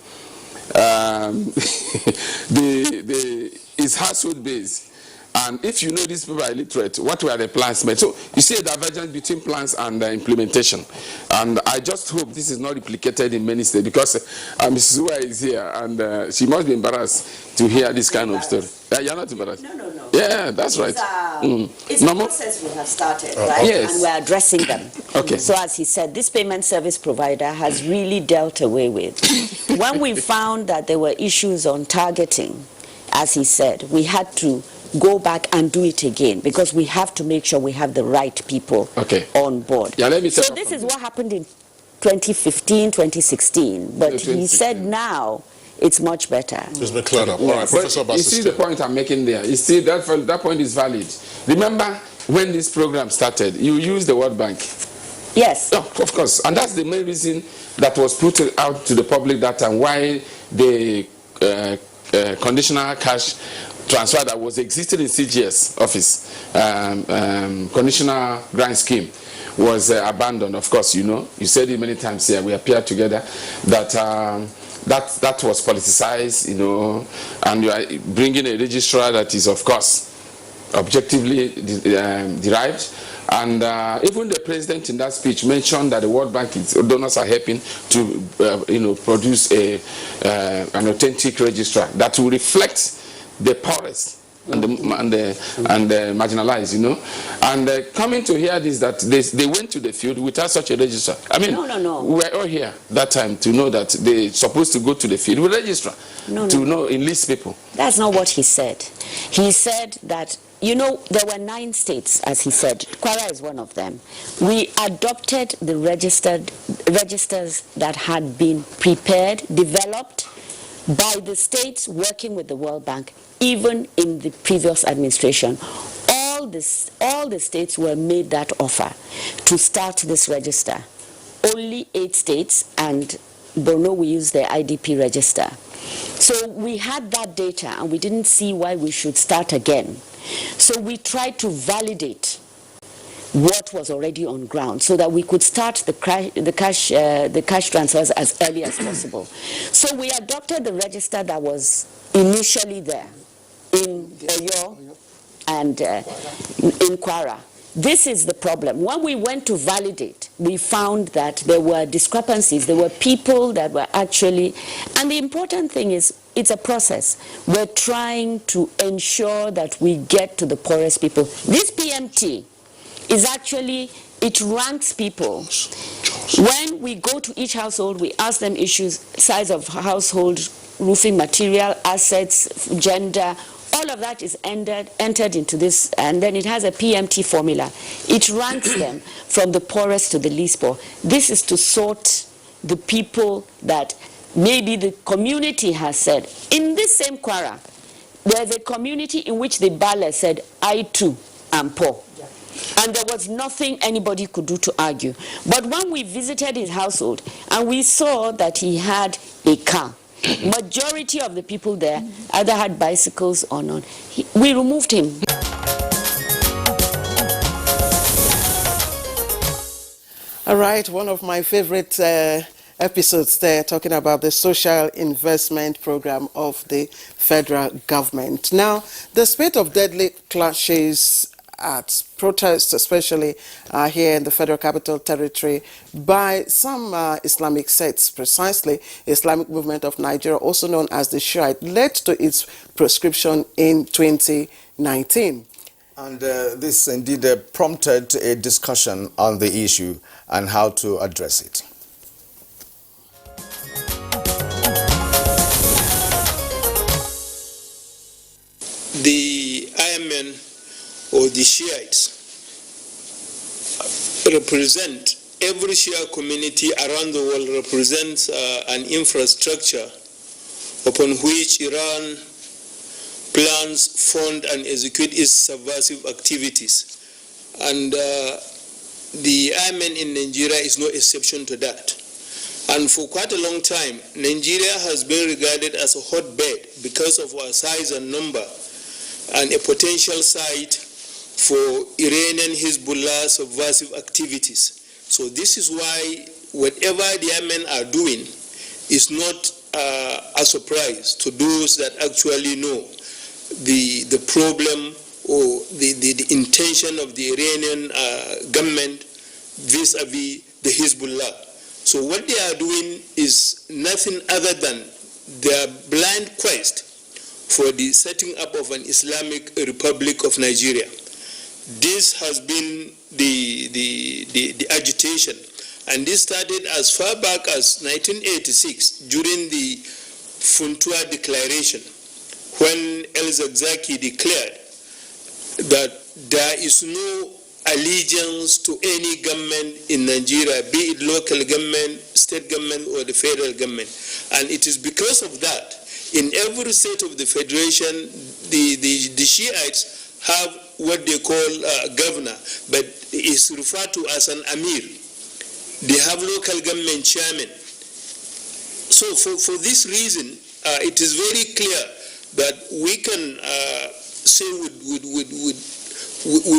S18: It's household based. And if you know these people are illiterate, what were the plans made? So you see a divergence between plans and implementation. And I just hope this is not replicated in many states, because Mrs. Uwa is here and she must be embarrassed to hear this kind of story. You're not embarrassed?
S15: No.
S18: Yeah, that's right.
S15: It's a process we have started, right?
S18: Yes.
S15: And we're addressing them.
S18: Okay.
S15: So as he said, this payment service provider has really dealt away with. When we found that there were issues on targeting, as he said, we had to go back and do it again, because we have to make sure we have the right people on board.
S18: Yeah, let me
S15: so this is what happened in 2015, 2016. But he said now it's much better.
S7: It's been cleared up. All right, Professor Bassey.
S18: You see the point I'm making there. You see that point is valid. Remember when this program started, you used the World Bank.
S15: Yes.
S18: Oh, of course. And that's the main reason that was put out to the public that time, why the conditional cash transfer that was existing in CGS office, conditional grant scheme, was abandoned. Of course, you know, you said it many times here, we appeared together, that that was politicized, you know, and you are bringing a registrar that is, of course, objectively derived. And even the president in that speech mentioned that the World Bank donors are helping to produce an authentic registrar that will reflect the poorest and the marginalized, you know. And coming to hear this, that they went to the field without such a registrar. I mean,
S15: no.
S18: we were all here that time to know that they're supposed to go to the field with a registrar know enlist people.
S15: That's not what he said. He said that, you know, there were 9 states, as he said. Kwara is one of them. We adopted the registers that had been prepared, developed by the states working with the World Bank, even in the previous administration. All the states were made that offer to start this register. Only 8 states, and Borno, we use the IDP register. So we had that data, and we didn't see why we should start again. So we tried to validate what was already on ground so that we could start the cash transfers as early as possible. So we adopted the register that was initially there in Oyo and in Kwara. This is the problem. When we went to validate, we found that there were discrepancies. There were people that were actually, and the important thing is, it's a process. We're trying to ensure that we get to the poorest people. This PMT is actually, it ranks people. When we go to each household, we ask them issues, size of household, roofing material, assets, gender. All of that is entered into this, and then it has a PMT formula. It ranks them from the poorest to the least poor. This is to sort the people that maybe the community has said. In this same Kwara, there's a community in which the Bale said, I too am poor. And there was nothing anybody could do to argue. But when we visited his household and we saw that he had a car, majority of the people there either had bicycles or not, we removed him.
S2: All right, one of my favorite episodes there, talking about the social investment program of the federal government. Now, the spate of deadly clashes at protests, especially here in the Federal Capital Territory, by some Islamic sects, precisely Islamic Movement of Nigeria, also known as the Shiite, led to its proscription in 2019.
S1: And this indeed prompted a discussion on the issue and how to address it.
S5: The IMN, or the Shiites, represent, every Shia community around the world represents an infrastructure upon which Iran plans, fund, and execute its subversive activities. And the IMN in Nigeria is no exception to that. And for quite a long time, Nigeria has been regarded as a hotbed because of our size and number, and a potential site for Iranian Hezbollah subversive activities. So this is why whatever the IMN are doing is not a surprise to those that actually know the problem or the intention of the Iranian government vis-a-vis the Hezbollah. So what they are doing is nothing other than their blind quest for the setting up of an Islamic Republic of Nigeria. This has been the agitation, and this started as far back as 1986 during the Funtua Declaration, when El-Zakzaki declared that there is no allegiance to any government in Nigeria, be it local government, state government, or the federal government. And it is because of that, in every state of the federation, the Shiites have what they call governor, but it's referred to as an Amir. They have local government chairmen. So for this reason, it is very clear that we can say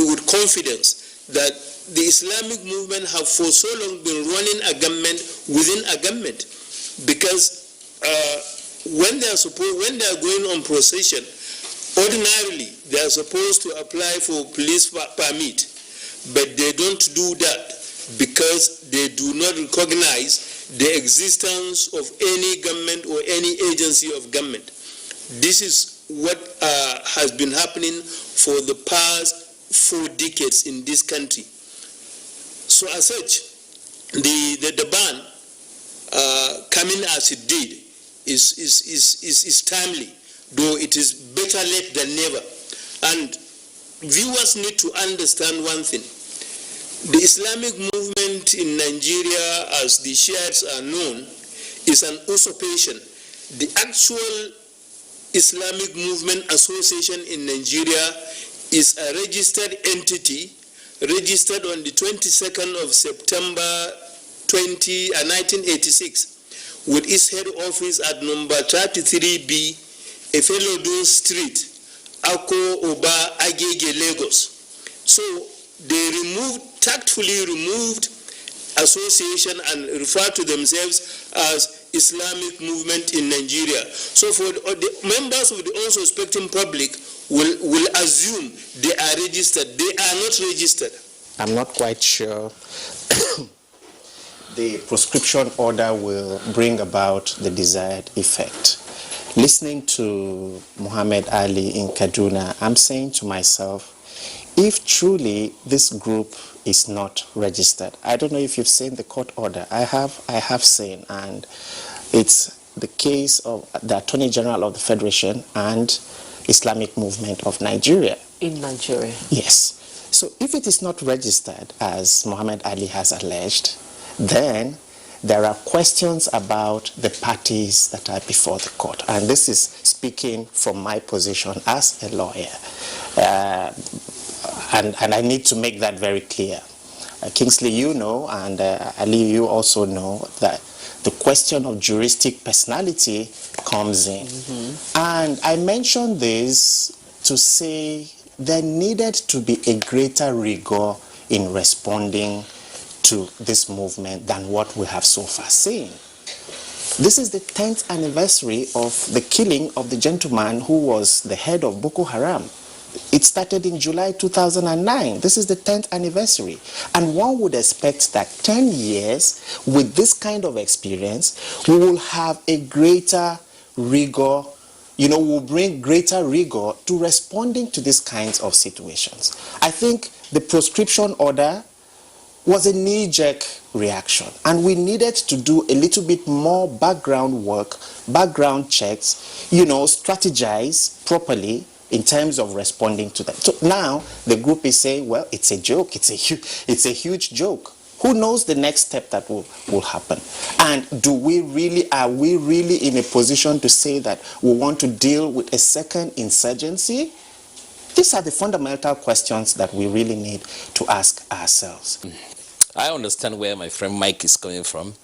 S5: with confidence that the Islamic movement have for so long been running a government within a government, because when they are going on procession, ordinarily they are supposed to apply for police permit, but they don't do that because they do not recognize the existence of any government or any agency of government. This is what has been happening for the past 4 decades in this country. So as such, the ban coming as it did is timely, though it is better late than never. And viewers need to understand one thing. The Islamic movement in Nigeria, as the Shiites are known, is an usurpation. The actual Islamic Movement Association in Nigeria is a registered entity, registered on the 22nd of September 1986, with its head office at number 33B, Efelodun Street, Ako Oba, Agege, Lagos. So they tactfully removed association and refer to themselves as Islamic movement in Nigeria. So for the members of the unsuspecting public will assume they are registered. They are not registered.
S19: I'm not quite sure the proscription order will bring about the desired effect. Listening to Muhammad Ali in Kaduna, I'm saying to myself, if truly this group is not registered, I don't know if you've seen the court order. I have seen, and it's the case of the Attorney General of the Federation and Islamic Movement of Nigeria.
S20: In Nigeria?
S19: Yes. So if it is not registered, as Muhammad Ali has alleged, then there are questions about the parties that are before the court. And this is speaking from my position as a lawyer. And I need to make that very clear. Kingsley, you know, and Ali, you also know that the question of juristic personality comes in. Mm-hmm. And I mentioned this to say there needed to be a greater rigor in responding to this movement than what we have so far seen. This is the 10th anniversary of the killing of the gentleman who was the head of Boko Haram. It started in July 2009. This is the 10th anniversary. And one would expect that 10 years with this kind of experience, we will have a greater rigor, will bring greater rigor to responding to these kinds of situations. I think the proscription order was a knee-jerk reaction, and we needed to do a little bit more background work, background checks, strategize properly in terms of responding to that. So now the group is saying, well, it's a joke, it's a huge joke. Who knows the next step that will happen? And are we really in a position to say that we want to deal with a second insurgency? These are the fundamental questions that we really need to ask ourselves.
S21: I understand where my friend Mike is coming from.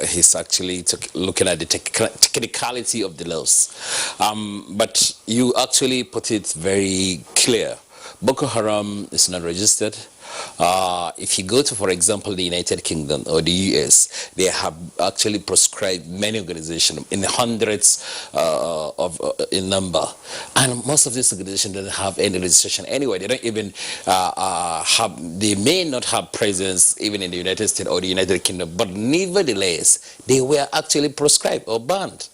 S21: He's actually looking at the technicality of the laws. But you actually put it very clear. Boko Haram is not registered. If you go to, for example, the United Kingdom or the US, they have actually proscribed many organizations in the hundreds in number. And most of these organizations don't have any registration anyway. They don't even they may not have presence even in the United States or the United Kingdom, but nevertheless, they were actually proscribed or banned.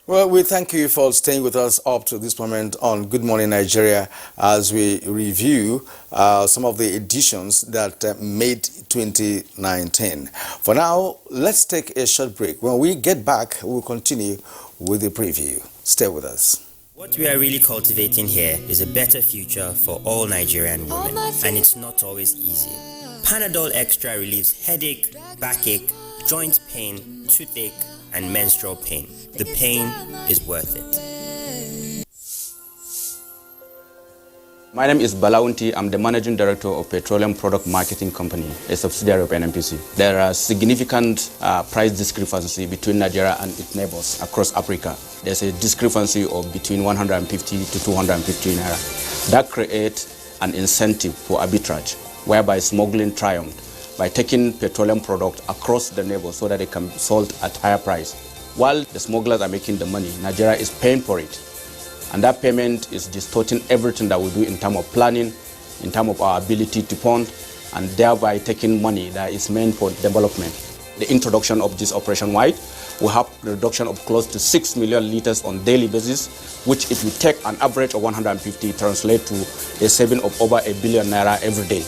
S1: Well, we thank you for staying with us up to this moment on Good Morning Nigeria as we review some of the editions that made 2019. For now, let's take a short break. When we get back, we'll continue with the preview. Stay with us.
S3: What we are really cultivating here is a better future for all Nigerian women, and it's not always easy. Panadol Extra relieves headache, backache, joint pain, toothache, and menstrual pain. The pain is worth it.
S20: My name is Balaunti. I'm the Managing Director of Petroleum Product Marketing Company, a subsidiary of NNPC. There are significant price discrepancy between Nigeria and its neighbors across Africa. There's a discrepancy of between 150 to 250 naira. That creates an incentive for arbitrage, whereby smuggling triumphed by taking petroleum product across the neighbors so that they can be sold at higher price. While the smugglers are making the money, Nigeria is paying for it. And that payment is distorting everything that we do in terms of planning, in terms of our ability to fund, and thereby taking money that is meant for development. The introduction of this Operation White will have a reduction of close to 6 million liters on daily basis, which if you take an average of 150, translate to a saving of over 1 billion naira every day.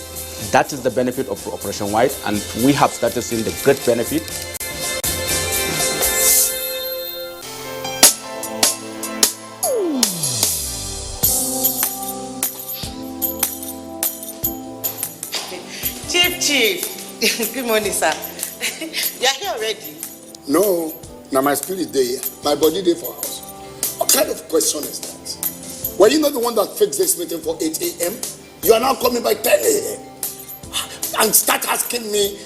S20: That is the benefit of Operation White, and we have started seeing the great benefit.
S22: Chief, good morning, sir. You are here already?
S23: No, now my spirit day, my body day for house. What kind of question is that? Were you not the one that fixed this meeting for 8 a.m.? You are now coming by 10 a.m. and start asking me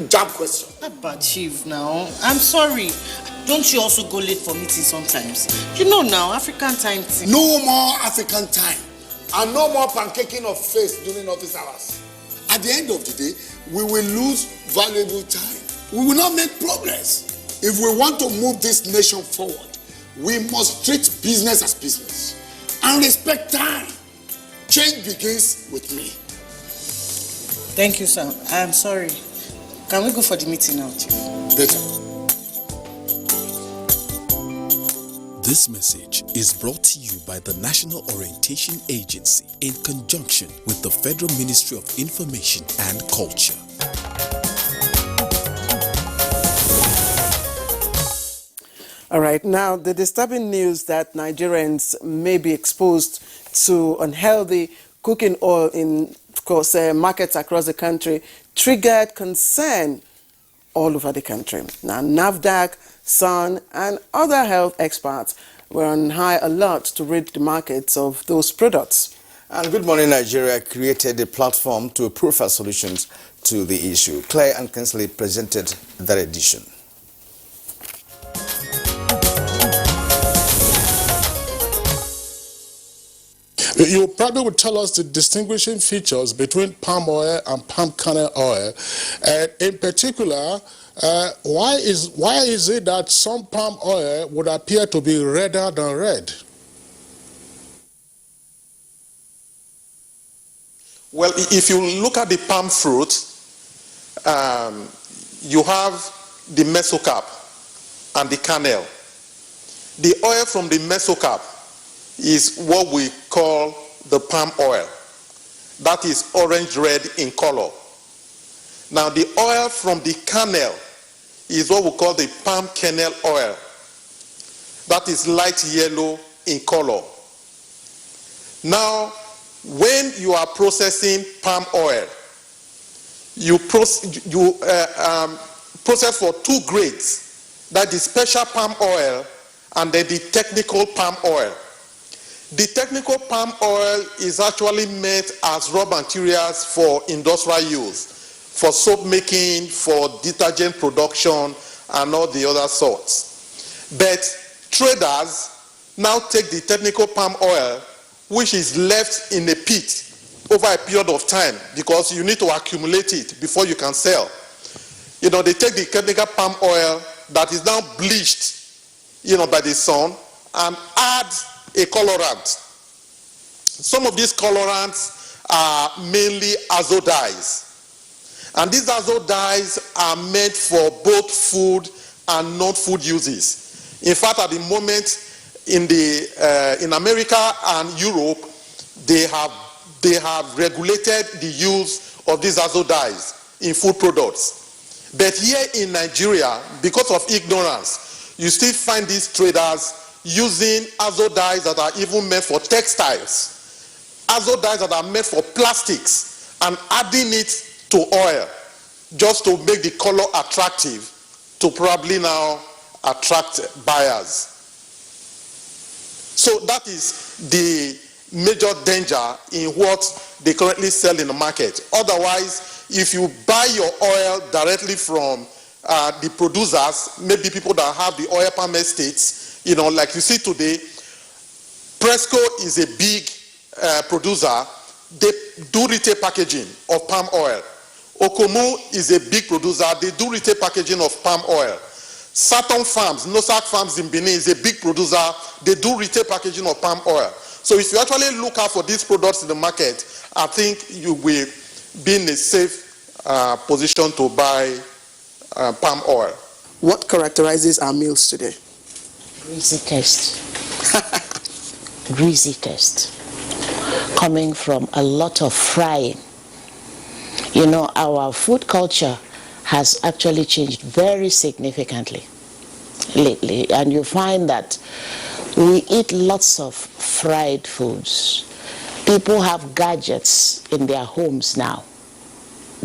S23: job question.
S22: But Chief, now, I'm sorry. Don't you also go late for meetings sometimes? You know now, African time.
S23: No more African time. And no more pancaking of face during office hours. At the end of the day, we will lose valuable time. We will not make progress. If we want to move this nation forward, we must treat business as business and respect time. Change begins with me.
S22: Thank you, sir. I'm sorry. Can we go for the meeting now, Chief?
S23: Better.
S24: This message is brought to you by the National Orientation Agency in conjunction with the Federal Ministry of Information and Culture.
S2: All right, now the disturbing news that Nigerians may be exposed to unhealthy cooking oil in, of course, markets across the country triggered concern all over the country. Now, NAFDAC, SUN, and other health experts were on high alert to rid the markets of those products.
S1: And Good Morning Nigeria created a platform to profile solutions to the issue. Claire and Kinsley presented that edition.
S7: You probably would tell us the distinguishing features between palm oil and palm kernel oil, and in particular, why is it that some palm oil would appear to be redder than red?
S25: Well, if you look at the palm fruit, you have the mesocarp and the kernel. The oil from the mesocarp is what we call the palm oil. That is orange-red in color. Now, the oil from the kernel is what we call the palm kernel oil. That is light yellow in color. Now, when you are processing palm oil, you process for two grades. That is special palm oil and then the technical palm oil. The technical palm oil is actually made as raw materials for industrial use, for soap making, for detergent production, and all the other sorts. But traders now take the technical palm oil, which is left in a pit over a period of time, because you need to accumulate it before you can sell. You know, they take the technical palm oil that is now bleached, you know, by the sun, and add a colorant. Some of these colorants are mainly azo dyes. And these azo dyes are made for both food and non-food uses. In fact, at the moment in America and Europe, they have regulated the use of these azo dyes in food products. But here in Nigeria, because of ignorance, you still find these traders using azo dyes that are even made for textiles, azo dyes that are made for plastics, and adding it to oil just to make the color attractive to probably now attract buyers. So that is the major danger in what they currently sell in the market. Otherwise, if you buy your oil directly from the producers, maybe people that have the oil palm estates, you know, like you see today, Presco is a big producer. They do retail packaging of palm oil. Okomu is a big producer. They do retail packaging of palm oil. Saturn Farms, Nosak Farms in Benin is a big producer. They do retail packaging of palm oil. So if you actually look out for these products in the market, I think you will be in a safe position to buy palm oil.
S2: What characterizes our meals today?
S4: Greasy taste. Greasy taste. Coming from a lot of frying. You know, our food culture has actually changed very significantly lately, and you find that we eat lots of fried foods. People have gadgets in their homes now,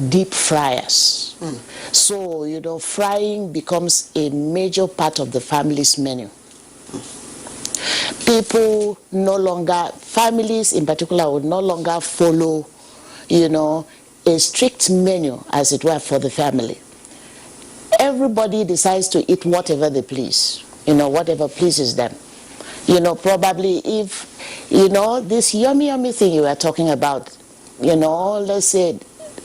S4: deep fryers. So, you know, frying becomes a major part of the family's menu. People no longer, families in particular, would no longer follow, you know, a strict menu, as it were, for the family. Everybody decides to eat whatever they please, you know, whatever pleases them. You know, probably if, you know, this yummy thing you were talking about, you know, let's say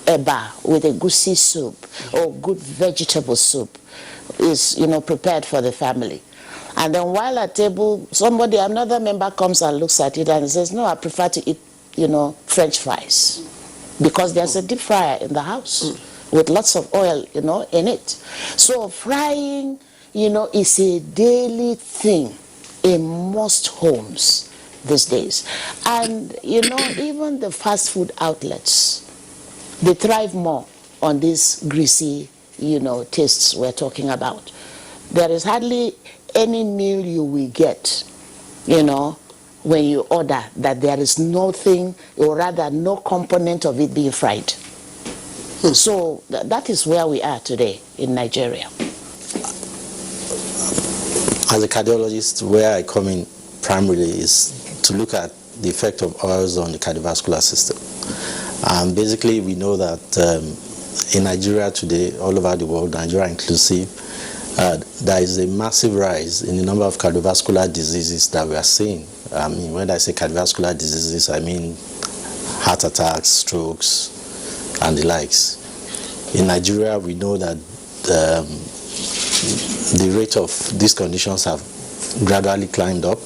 S4: eba with a goosey soup or good vegetable soup is, you know, prepared for the family. And then while at table, somebody, another member comes and looks at it and says, no, I prefer to eat, you know, French fries. Because there's a deep fryer in the house with lots of oil, you know, in it. So frying, you know, is a daily thing in most homes these days. And, you know, even the fast food outlets, they thrive more on these greasy, you know, tastes we're talking about. There is hardly any meal you will get, you know, when you order that there is nothing, or rather no component of it being fried. So that is where we are today in Nigeria.
S6: As a cardiologist, where I come in primarily is to look at the effect of oils on the cardiovascular system. Basically, we know that in Nigeria today, all over the world, Nigeria inclusive, there is a massive rise in the number of cardiovascular diseases that we are seeing. I mean, when I say cardiovascular diseases, I mean heart attacks, strokes, and the likes. In Nigeria, we know that the rate of these conditions have gradually climbed up,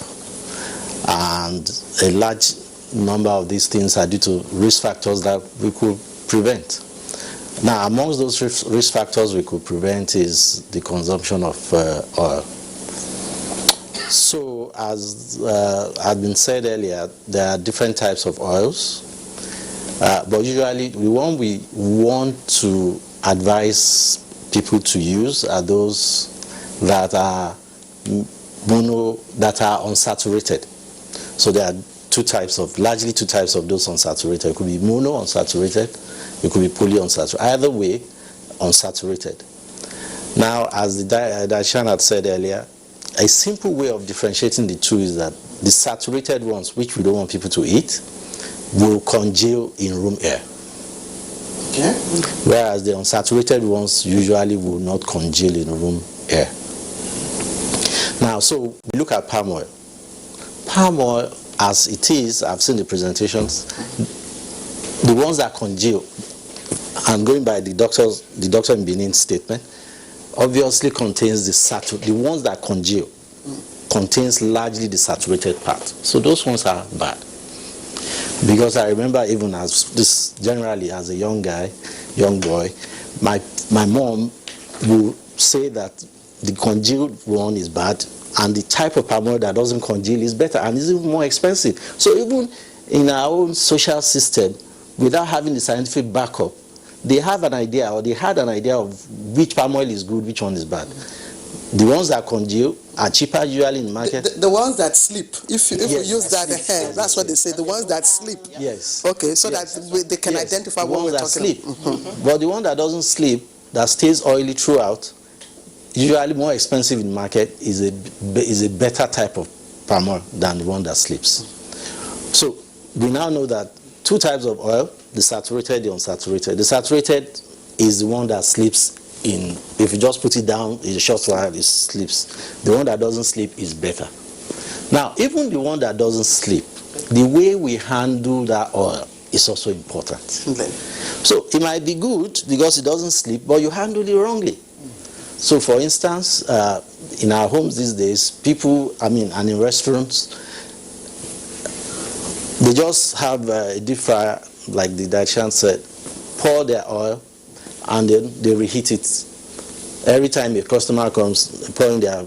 S6: and a large number of these things are due to risk factors that we could prevent. Now, amongst those risk factors we could prevent is the consumption of oil. So, as had been said earlier, there are different types of oils, but usually the one we want to advise people to use are those that are unsaturated. So there are largely two types of those unsaturated. It could be monounsaturated, it could be polyunsaturated. Either way, unsaturated. Now, as the dietitian had said earlier, a simple way of differentiating the two is that the saturated ones, which we don't want people to eat, will congeal in room air. Okay. Whereas the unsaturated ones usually will not congeal in room air. Now, so we look at palm oil. Palm oil, as it is, I've seen the presentations, the ones that congeal, and going by the doctor in Benin's statement, obviously contains the ones that congeal contains largely the saturated part. So those ones are bad. Because I remember even generally as a young boy, my mom would say that the congealed one is bad, and the type of palm oil that doesn't congeal is better and is even more expensive. So even in our own social system, without having the scientific backup, they have an idea, or they had an idea of which palm oil is good, which one is bad. The ones that congeal are cheaper usually in the market.
S2: The ones that sleep, if
S6: Yes,
S2: you use that, that's what they say, the ones that sleep.
S6: Yes.
S2: Okay, so that they can identify what we're talking about.
S6: But the one that doesn't sleep, that stays oily throughout, usually more expensive in the market, is a better type of palm oil than the one that sleeps. So we now know that two types of oil, the saturated, the unsaturated. The saturated is the one that sleeps in, if you just put it down in a short while, it sleeps. The one that doesn't sleep is better. Now, even the one that doesn't sleep, the way we handle that oil is also important. So it might be good because it doesn't sleep, but you handle it wrongly. So for instance, in our homes these days, people, and in restaurants, they just have a deep fryer, like the Dacian said, pour their oil, and then they reheat it. Every time a customer comes, pouring their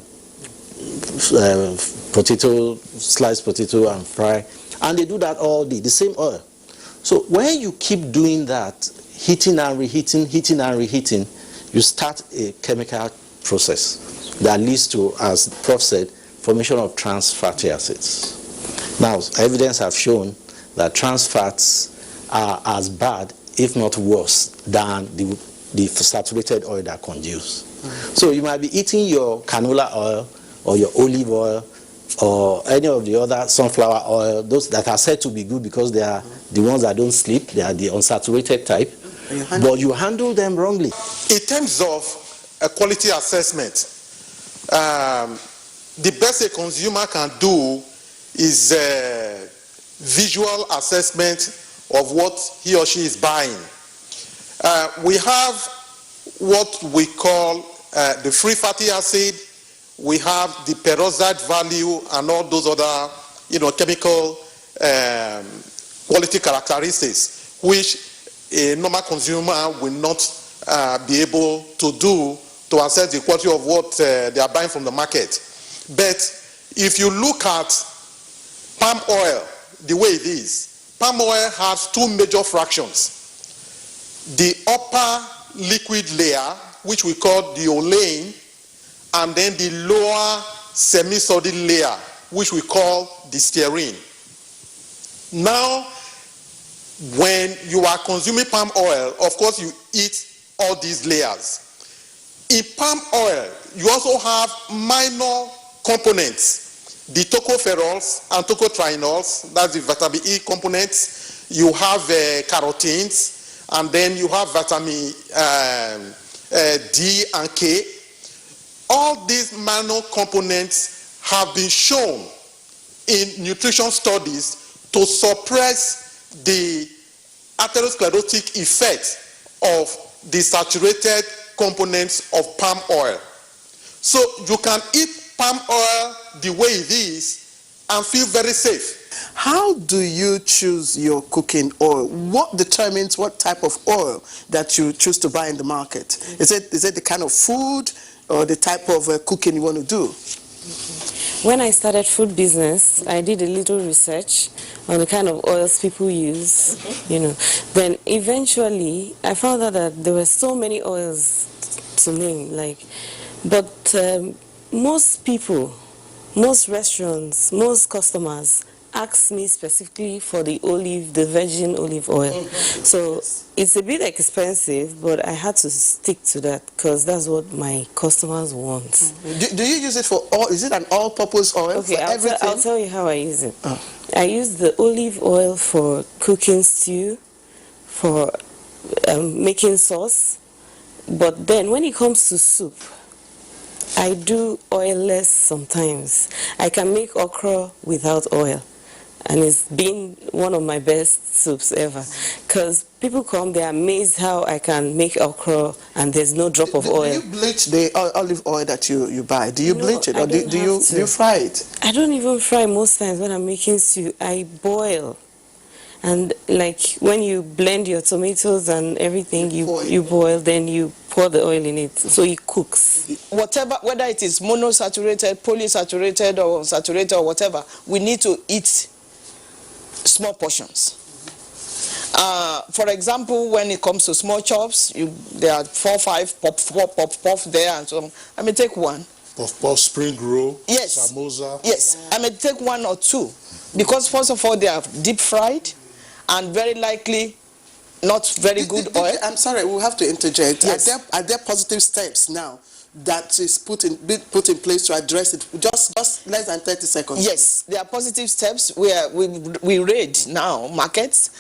S6: potato, sliced potato and fry, and they do that all day, the same oil. So when you keep doing that, heating and reheating, heating and reheating, you start a chemical process that leads to, as Prof said, formation of trans fatty acids. Now, evidence have shown that trans fats are as bad, if not worse, than the saturated oil that congeals. So you might be eating your canola oil or your olive oil or any of the other sunflower oil, those that are said to be good because they are the ones that don't sleep, they are the unsaturated type, but you handle them wrongly.
S25: In terms of a quality assessment, the best a consumer can do is visual assessment of what he or she is buying. We have what we call the free fatty acid, we have the peroxide value and all those other chemical quality characteristics which a normal consumer will not be able to do to assess the quality of what they are buying from the market. But if you look at palm oil the way it is, palm oil has two major fractions. The upper liquid layer, which we call the olein, and then the lower semi-solid layer, which we call the stearine. Now, when you are consuming palm oil, of course you eat all these layers. In palm oil, you also have minor components, the tocopherols and tocotrienols, that's the vitamin E components. You have carotenes, and then you have vitamin D and K. All these minor components have been shown in nutrition studies to suppress the atherosclerotic effect of the saturated components of palm oil. So you can eat palm oil the way it is and feel very safe.
S2: How do you choose your cooking oil? What determines what type of oil that you choose to buy in the market? Is it the kind of food or the type of cooking you want to do?
S8: When I started food business, I did a little research on the kind of oils people use, Then eventually, I found out that there were so many oils to name, but most people, most restaurants, most customers ask me specifically for the virgin olive oil. So it's a bit expensive, but I had to stick to that because that's what my customers want.
S2: Do you use it for all? Is it an all-purpose oil for everything?
S8: I'll tell you how I use it. I use the olive oil for cooking stew, for making sauce, but then when it comes to soup, I do oilless sometimes. I can make okra without oil. And it's been one of my best soups ever. Because people come, they're amazed how I can make okra and there's no drop of oil.
S2: Do you bleach the olive oil that you buy? Do you bleach it or do you fry it?
S8: I don't even fry most times when I'm making stew. I boil. And when you blend your tomatoes and everything, you boil, then you pour the oil in it, so it cooks.
S9: Whether it is monosaturated, polysaturated, or saturated, or whatever, we need to eat small portions. For example, when it comes to small chops, there are 4 or 5 puff there, and so on. I may take one.
S7: Puff, spring roll,
S9: yes,
S7: samosa.
S9: Yes, I may take 1 or 2, because first of all they are deep fried, and very likely not very good oil.
S2: I'm sorry, we'll have to interject.
S9: Yes.
S2: Are there positive steps now that is put in place to address it? Just less than 30 seconds.
S9: Yes, there are positive steps where we raid now markets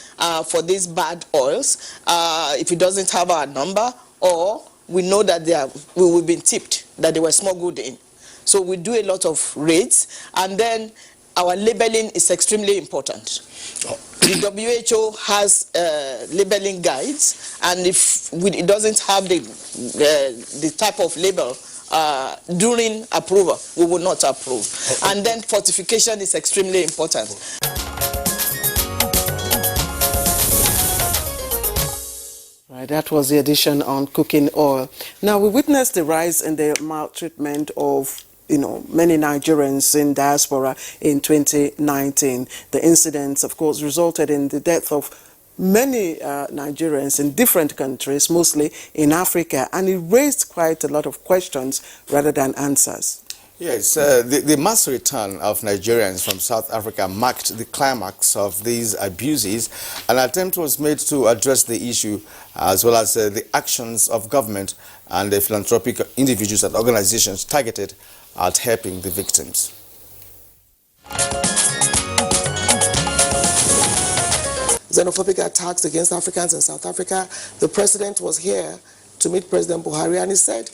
S9: for these bad oils. If it doesn't have our number, or we know that we've been tipped that they were smuggled in. So we do a lot of raids, and then our labeling is extremely important. The WHO has labeling guides, and if it doesn't have the type of label during approval, we will not approve. And then fortification is extremely important.
S2: Right, that was the edition on cooking oil. Now, we witnessed the rise in the maltreatment of many Nigerians in diaspora in 2019. The incidents, of course, resulted in the death of many Nigerians in different countries, mostly in Africa, and it raised quite a lot of questions rather than answers.
S1: Yes, the mass return of Nigerians from South Africa marked the climax of these abuses. An attempt was made to address the issue, as well as the actions of government and the philanthropic individuals and organizations targeted at helping the victims.
S2: Xenophobic attacks against Africans in South Africa. The president was here to meet President Buhari, and he said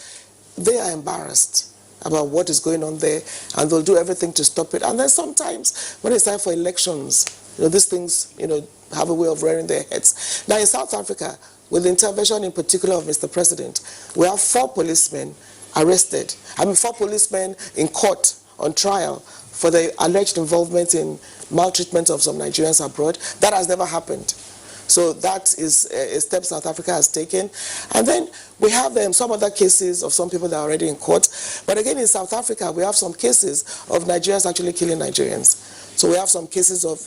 S2: they are embarrassed about what is going on there, and they'll do everything to stop it. And then sometimes, when it's time for elections, these things, have a way of rearing their heads. Now, in South Africa, with the intervention in particular of Mr. President, we have 4 policemen arrested. 4 policemen in court on trial for the alleged involvement in maltreatment of some Nigerians abroad. That has never happened. So that is a step South Africa has taken. And then we have some other cases of some people that are already in court. But again, in South Africa, we have some cases of Nigerians actually killing Nigerians. So we have some cases of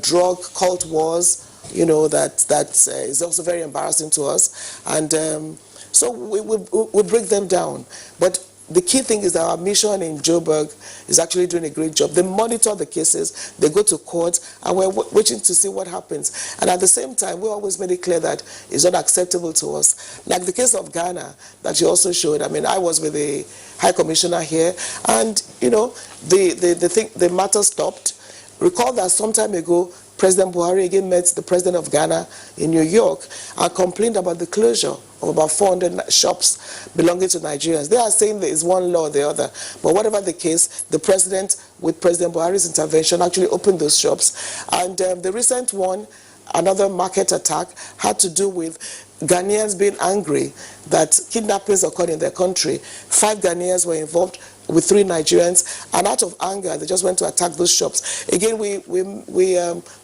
S2: drug cult wars, that is also very embarrassing to us. And so we break them down. But the key thing is that our mission in Joburg is actually doing a great job. They monitor the cases, they go to court, and we're waiting to see what happens. And at the same time, we always made it clear that it's not acceptable to us. Like the case of Ghana that you also showed. I was with the High Commissioner here, and the matter stopped. Recall that some time ago, President Buhari again met the president of Ghana in New York and complained about the closure of about 400 shops belonging to Nigerians. They are saying there is one law or the other. But whatever the case, the president, with President Buhari's intervention, actually opened those shops. And the recent one, another market attack, had to do with Ghanaians being angry that kidnappings occurred in their country. 5 Ghanaians were involved with 3 Nigerians, and out of anger, they just went to attack those shops. Again, we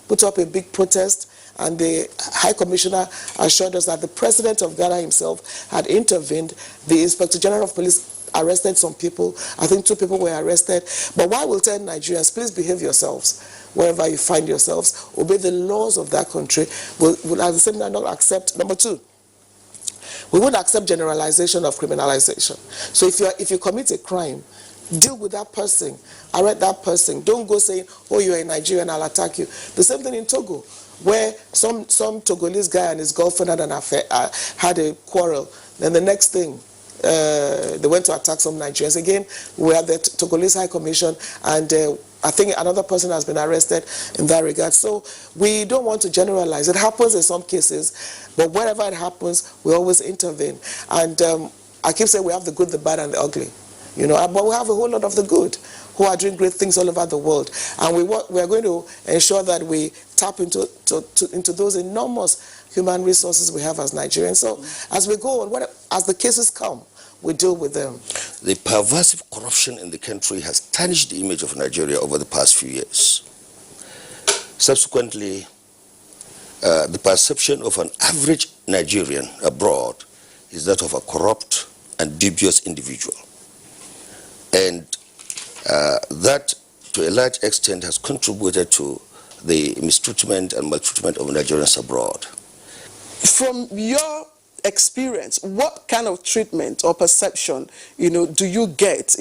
S2: put up a big protest, and the High Commissioner assured us that the President of Ghana himself had intervened. The Inspector General of Police arrested some people. I think 2 people were arrested. But why we'll tell Nigerians, please behave yourselves wherever you find yourselves, obey the laws of that country. We'll at the same time not accept. Number 2, we won't accept generalization of criminalization. So if you commit a crime, deal with that person, arrest that person. Don't go saying, oh, you're a Nigerian, I'll attack you. The same thing in Togo, where some Togolese guy and his girlfriend had an affair, had a quarrel. Then the next thing, they went to attack some Nigerians. Again, we have the Togolese High Commission, and I think another person has been arrested in that regard. So we don't want to generalize. It happens in some cases, but wherever it happens, we always intervene. And I keep saying we have the good, the bad, and the ugly. But we have a whole lot of the good who are doing great things all over the world. And we are going to ensure that we tap into those enormous human resources we have as Nigerians. So as we go on, as the cases come, we deal with them.
S10: The pervasive corruption in the country has tarnished the image of Nigeria over the past few years. Subsequently, the perception of an average Nigerian abroad is that of a corrupt and dubious individual. And that, to a large extent, has contributed to the mistreatment and maltreatment of Nigerians abroad.
S2: From your experience, what kind of treatment or perception, do you get,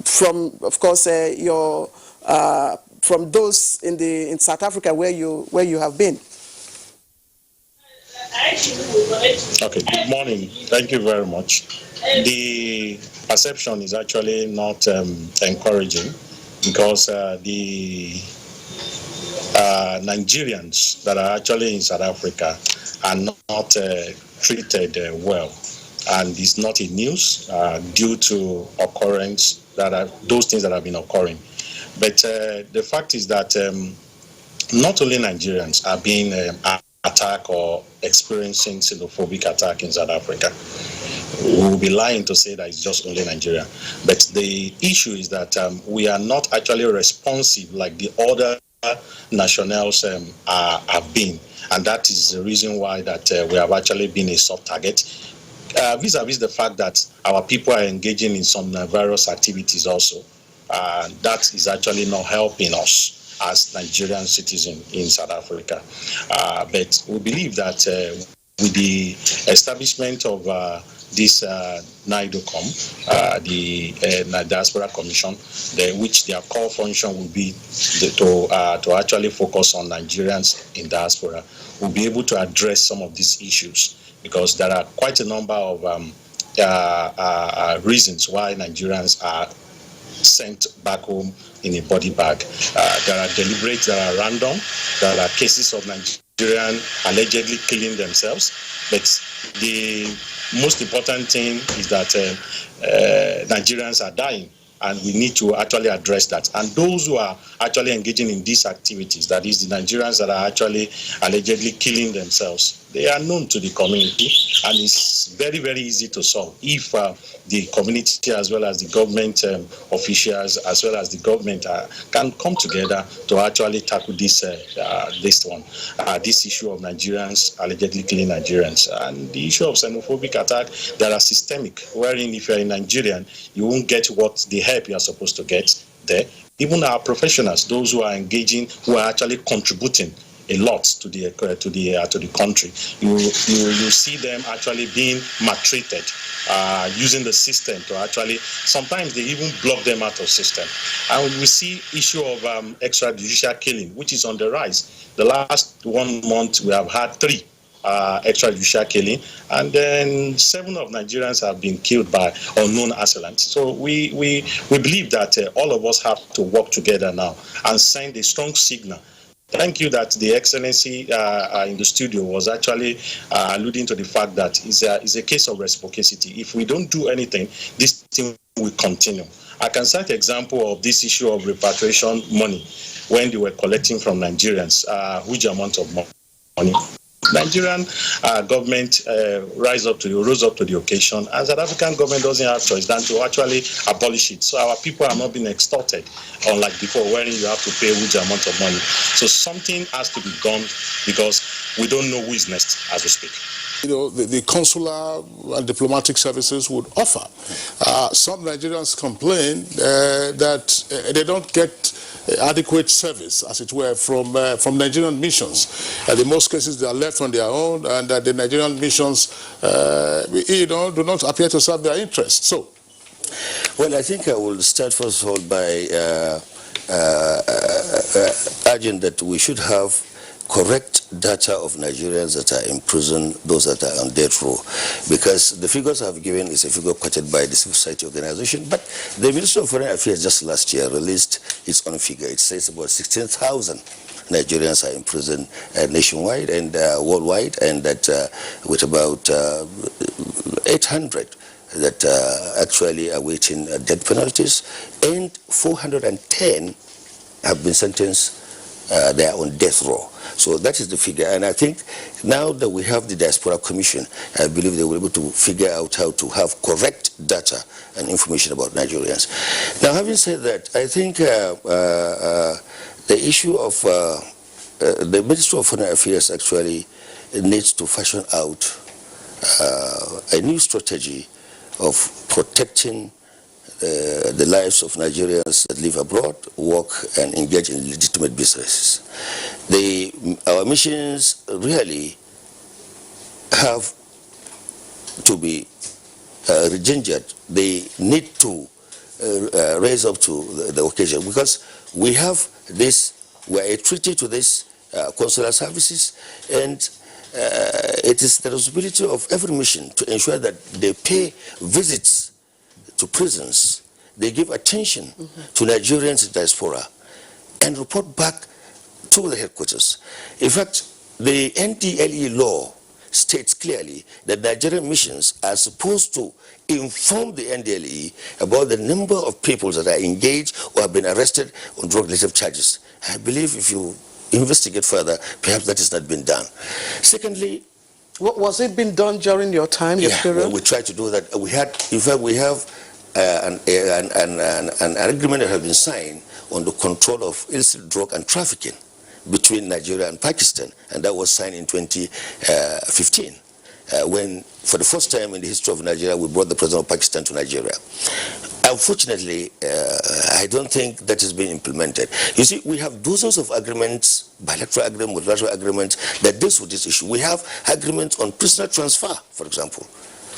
S2: from, of course, from those in South Africa where you have been?
S11: Okay, good morning. Thank you very much. The perception is actually not encouraging because the Nigerians that are actually in South Africa are not treated well. And it's not in news due to occurrence that are those things that have been occurring. But the fact is that not only Nigerians are being attacked or experiencing xenophobic attack in South Africa. We will be lying to say that it's just only Nigeria. But the issue is that we are not actually responsive like the other nationals have been. And that is the reason why that we have actually been a soft target. Vis-a-vis the fact that our people are engaging in some various activities also. That is actually not helping us as Nigerian citizens in South Africa. But we believe that with the establishment of this NIDOCOM, the Diaspora Commission, which their core function will be to actually focus on Nigerians in diaspora, we'll be able to address some of these issues because there are quite a number of reasons why Nigerians are sent back home in a body bag. There are deliberate, there are random, there are cases of Nigerians allegedly killing themselves. But the most important thing is that Nigerians are dying, and we need to actually address that. And those who are actually engaging in these activities, that is the Nigerians that are actually allegedly killing themselves, they are known to the community, and it's very, very easy to solve if the community as well as the government officials as well as the government can come together to actually tackle this issue of Nigerians allegedly killing Nigerians. And the issue of xenophobic attack, they are systemic, wherein if you're a Nigerian, you won't get what the help you are supposed to get there. Even our professionals, those who are engaging, who are actually contributing a lot to the country, you see them actually being maltreated, using the system to actually, sometimes they even block them out of system. And we see issue of extrajudicial killing, which is on the rise. The last 1 month we have had 3 extrajudicial killing, and then 7 of Nigerians have been killed by unknown assailants. So we believe that all of us have to work together now and send a strong signal. Thank you that the Excellency in the studio was actually alluding to the fact that it's a case of reciprocity. If we don't do anything, this thing will continue. I can cite an example of this issue of repatriation money when they were collecting from Nigerians, huge amount of money. Nigerian government rose up to the occasion, and South African government doesn't have choice than to actually abolish it. So our people are not being extorted, unlike before, wherein you have to pay a huge amount of money. So something has to be done because we don't know who is next as we speak.
S7: You know, the consular and diplomatic services would offer. Some Nigerians complain that they don't get adequate service, as it were, from Nigerian missions. In most cases, they are left on their own, and the Nigerian missions, do not appear to serve their interests. So,
S10: well, I think I will start first of all by urging that we should have correct data of Nigerians that are in prison, those that are on death row, because the figures I've given is a figure quoted by the civil society organization, but the Ministry of Foreign Affairs just last year released its own figure. It says about 16,000 Nigerians are in prison nationwide and worldwide, and that with about 800 that actually are awaiting death penalties, and 410 have been sentenced they are on death row. So that is the figure. And I think now that we have the Diaspora Commission, I believe they will be able to figure out how to have correct data and information about Nigerians. Now, having said that, I think the issue of the Ministry of Foreign Affairs actually needs to fashion out a new strategy of protecting the lives of Nigerians that live abroad, work, and engage in legitimate businesses. Our missions really have to be regingered. They need to raise up to the occasion, because we have this, we are a treaty to this consular services, and it is the responsibility of every mission to ensure that they pay visits to prisons, they give attention to Nigerians in diaspora, and report back to the headquarters. In fact, the NDLE law states clearly that Nigerian missions are supposed to inform the NDLE about the number of people that are engaged or have been arrested on drug-related charges. I believe if you investigate further, perhaps that has not been done. Secondly,
S2: what was it been done during your time, your period?
S10: Well, we tried to do that. We had, in fact, we have an agreement that has been signed on the control of illicit drug and trafficking between Nigeria and Pakistan, and that was signed in 2015, when, for the first time in the history of Nigeria, we brought the president of Pakistan to Nigeria. Unfortunately, I don't think that has been implemented. You see, we have dozens of agreements, bilateral agreements, multilateral agreements that deal with this issue. We have agreements on prisoner transfer, for example,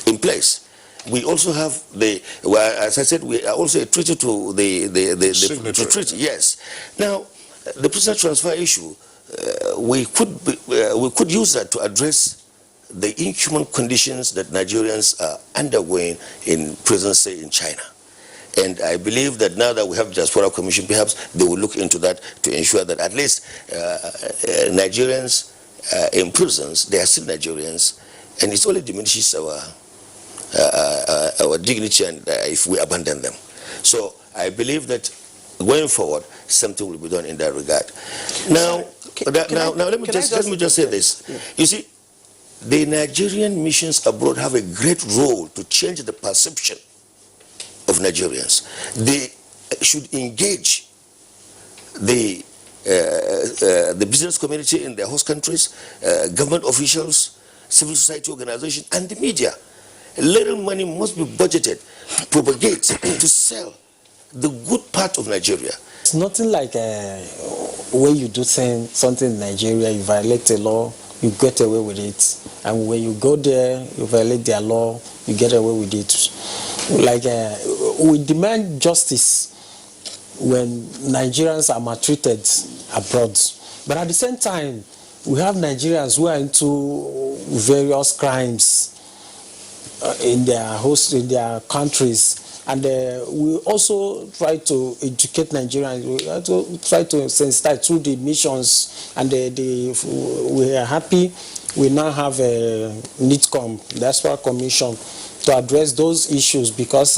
S10: in place. We also have the, well, as I said, we are also a treaty to the treaty. Yes. Now, the prisoner transfer issue, we could use that to address the inhuman conditions that Nigerians are undergoing in prisons, say in China. And I believe that now that we have the Diaspora Commission, perhaps they will look into that to ensure that at least Nigerians in prisons, they are still Nigerians, and it only diminishes our dignity and if we abandon them. So I believe that going forward, something will be done in that regard. Now, let me just say this. Yeah. You see, the Nigerian missions abroad have a great role to change the perception of Nigerians. They should engage the business community in their host countries, government officials, civil society organizations, and the media. Little money must be budgeted, propagate, to sell the good part of Nigeria.
S12: It's nothing like when you do something in Nigeria, you violate the law, you get away with it. And when you go there, you violate their law, you get away with it. Like, we demand justice when Nigerians are maltreated abroad. But at the same time, we have Nigerians who are into various crimes in their countries. And we also try to educate Nigerians. We also try to sensitize through the missions, and we are happy we now have a NITCOM, Diaspora Commission, to address those issues, because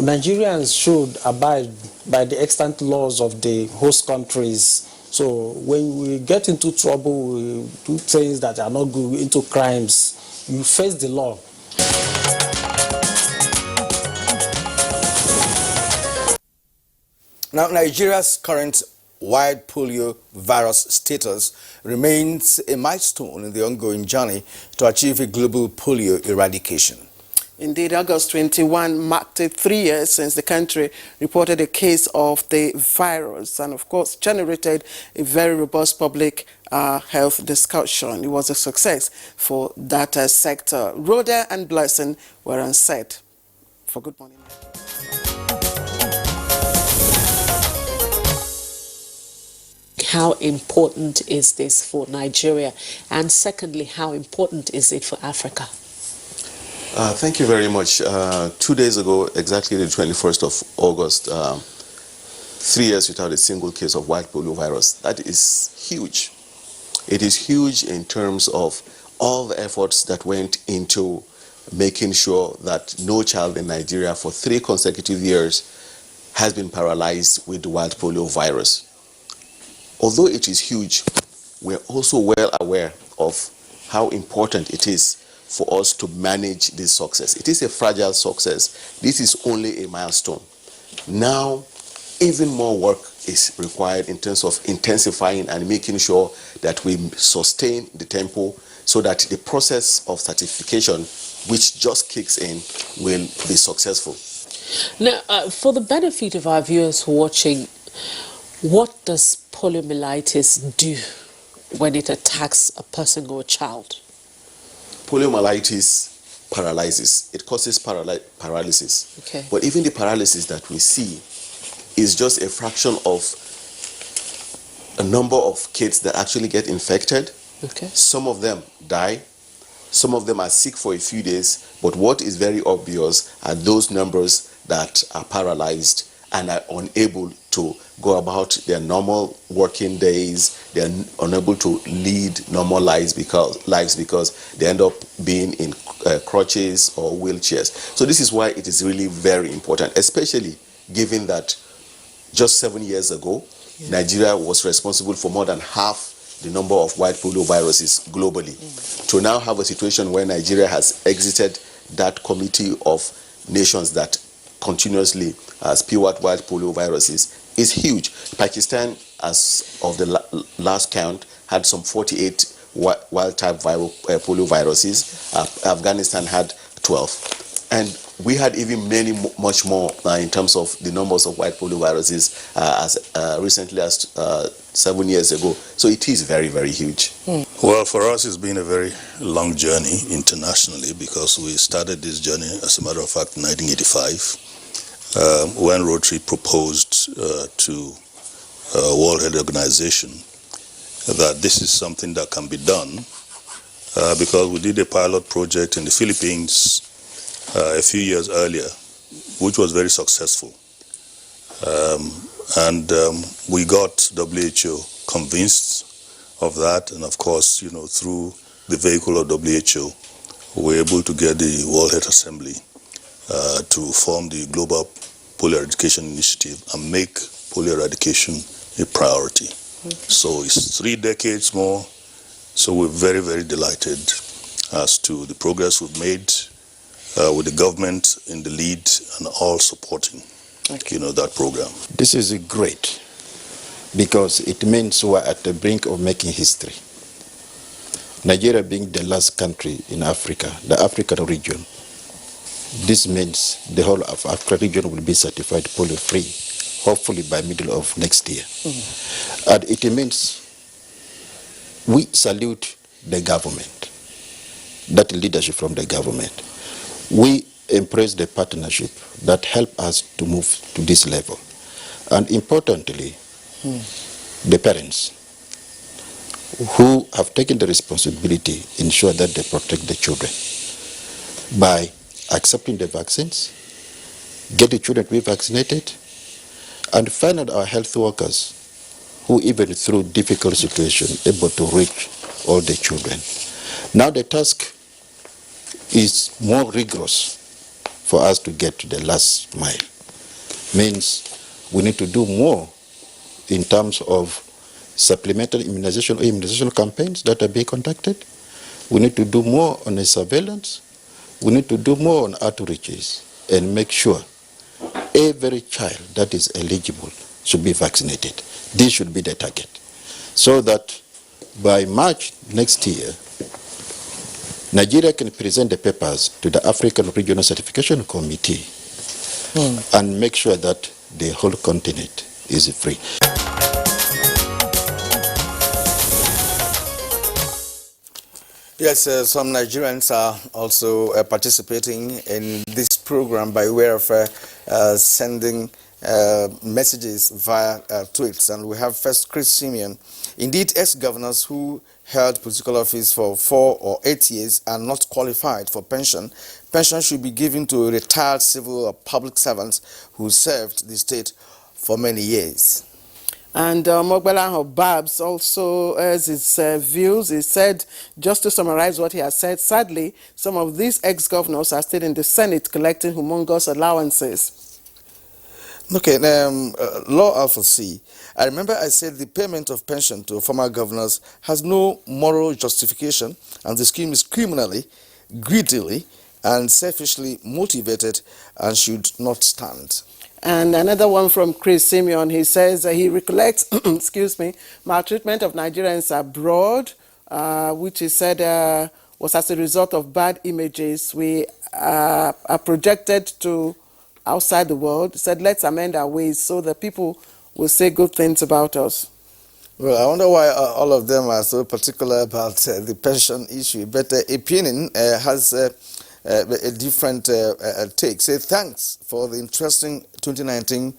S12: Nigerians should abide by the extant laws of the host countries. So when we get into trouble, we do things that are not good, into crimes, you face the law.
S1: Now, Nigeria's current wild polio virus status remains a milestone in the ongoing journey to achieve a global polio eradication.
S2: Indeed, August 21 marked 3 years since the country reported a case of the virus, and of course generated a very robust public health discussion. It was a success for that sector. Rhoda and Blessing were on set for Good Morning.
S13: How important is this for Nigeria? And secondly, how important is it for Africa?
S14: Thank you very much. 2 days ago, exactly the 21st of August, 3 years without a single case of wild polio virus. That is huge. It is huge in terms of all the efforts that went into making sure that no child in Nigeria for 3 consecutive years has been paralyzed with the wild polio virus. Although it is huge, we're also well aware of how important it is for us to manage this success. It is a fragile success. This is only a milestone. Now, even more work is required in terms of intensifying and making sure that we sustain the tempo so that the process of certification, which just kicks in, will be successful.
S13: Now, for the benefit of our viewers watching, what does poliomyelitis do when it attacks a person or a child?
S14: Poliomyelitis paralyzes. It causes paralysis.
S13: Okay.
S14: But even the paralysis that we see is just a fraction of a number of kids that actually get infected
S13: Okay.
S14: Some of them die. Some of them are sick for a few days. But what is very obvious are those numbers that are paralyzed and are unable to go about their normal working days. They're unable to lead normal lives because they end up being in crutches or wheelchairs. So this is why it is really very important, especially given that just 7 years ago, Nigeria was responsible for more than half the number of white polio viruses globally. To now have a situation where Nigeria has exited that committee of nations that continuously spew out white polio viruses is huge. Pakistan, as of the last count, had some 48 wild-type polio viruses. Afghanistan had 12. And we had even much more in terms of the numbers of white polio viruses as recently as 7 years ago. So it is very, very huge.
S5: Well, for us, it's been a very long journey internationally because we started this journey, as a matter of fact, in 1985, when Rotary proposed to World Health Organization that this is something that can be done because we did a pilot project in the Philippines a few years earlier, which was very successful. We got WHO convinced of that, and of course, through the vehicle of WHO, we were able to get the World Health Assembly to form the Global Polio Eradication Initiative and make polio eradication a priority. So it's 3 decades more, so we're very, very delighted as to the progress we've made with the government in the lead and all supporting, that program.
S15: This is great because it means we're at the brink of making history. Nigeria being the last country in Africa, the African region, this means the whole of Africa region will be certified polio-free, hopefully by middle of next year. And it means we salute the government, that leadership from the government. We embrace the partnership that help us to move to this level. And importantly, the parents who have taken the responsibility ensure that they protect the children by accepting the vaccines, get the children to be vaccinated, and finally our health workers who even through difficult situations able to reach all the children. Now the task is more rigorous for us to get to the last mile. Means we need to do more in terms of supplemental immunization or immunization campaigns that are being conducted. We need to do more on the surveillance. We need to do more on outreaches and make sure every child that is eligible should be vaccinated. This should be the target. So that by March next year, Nigeria can present the papers to the African Regional Certification Committee and make sure that the whole continent is free.
S1: Yes, some Nigerians are also participating in this program by way of sending messages via tweets. And we have first Chris Simeon. Indeed, ex-governors who held political office for 4 or 8 years are not qualified for pension. Pension should be given to retired civil or public servants who served the state for many years.
S2: And Mogbela Babs also has his views. He said, just to summarize what he has said, sadly, some of these ex-governors are still in the Senate collecting humongous allowances.
S1: Okay, Law Alpha C. I remember I said the payment of pension to former governors has no moral justification, and the scheme is criminally, greedily, and selfishly motivated and should not stand.
S2: And another one from Chris Simeon, he says he recollects, excuse me, maltreatment of Nigerians abroad, which he said was as a result of bad images we are projected to outside the world. He said, let's amend our ways so that people will say good things about us.
S1: Well, I wonder why all of them are so particular about the pension issue. But Epinin has a different take. Say thanks for the interesting 2019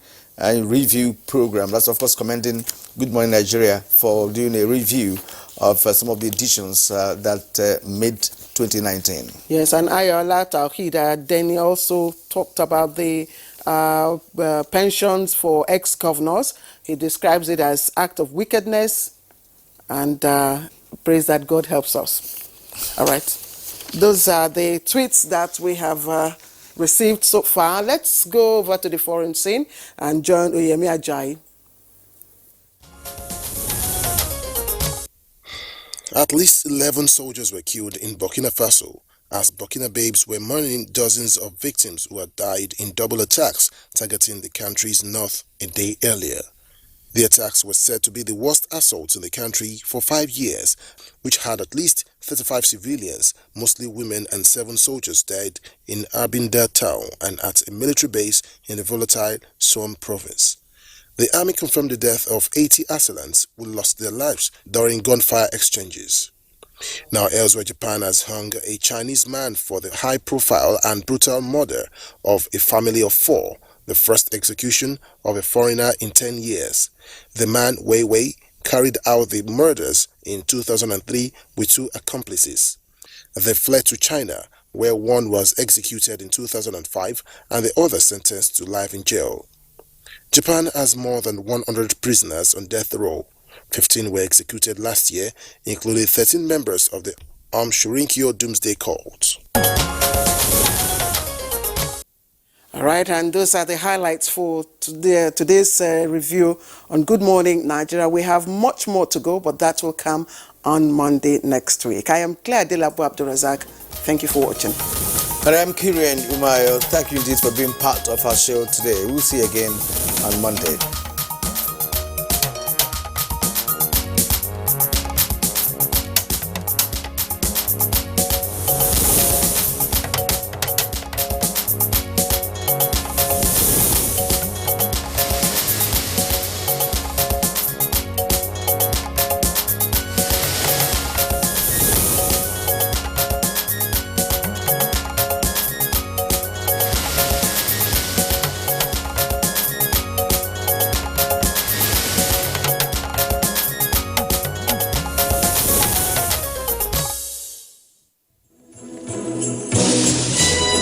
S1: review program. That's, of course, commending Good Morning Nigeria for doing a review of some of the editions that made 2019.
S2: Yes, and Ayola Tawhida then also talked about the pensions for ex-governors. He describes it as act of wickedness and prays that God helps us. All right. Those are the tweets that we have received so far. Let's go over to the foreign scene and join Oyemi Ajayi.
S16: At least 11 soldiers were killed in Burkina Faso as Burkina Babes were mourning dozens of victims who had died in double attacks targeting the country's north a day earlier. The attacks were said to be the worst assaults in the country for 5 years, which had at least 35 civilians, mostly women, and 7 soldiers died in Arbinda town and at a military base in the volatile Somme province. The army confirmed the death of 80 assailants who lost their lives during gunfire exchanges. Now elsewhere, Japan has hung a Chinese man for the high-profile and brutal murder of a family of 4, the first execution of a foreigner in 10 years. The man, Wei Wei, carried out the murders in 2003 with 2 accomplices. They fled to China, where one was executed in 2005 and the other sentenced to life in jail. Japan has more than 100 prisoners on death row. 15 were executed last year, including 13 members of the Shurinkyo Doomsday Cult.
S2: All right, and those are the highlights for today's review on Good Morning Nigeria. We have much more to go, but that will come on Monday next week. I am Claire Delabu Abdurazak. Thank you for watching.
S1: And I'm Kirian Umayo. Thank you indeed for being part of our show today. We'll see you again on Monday.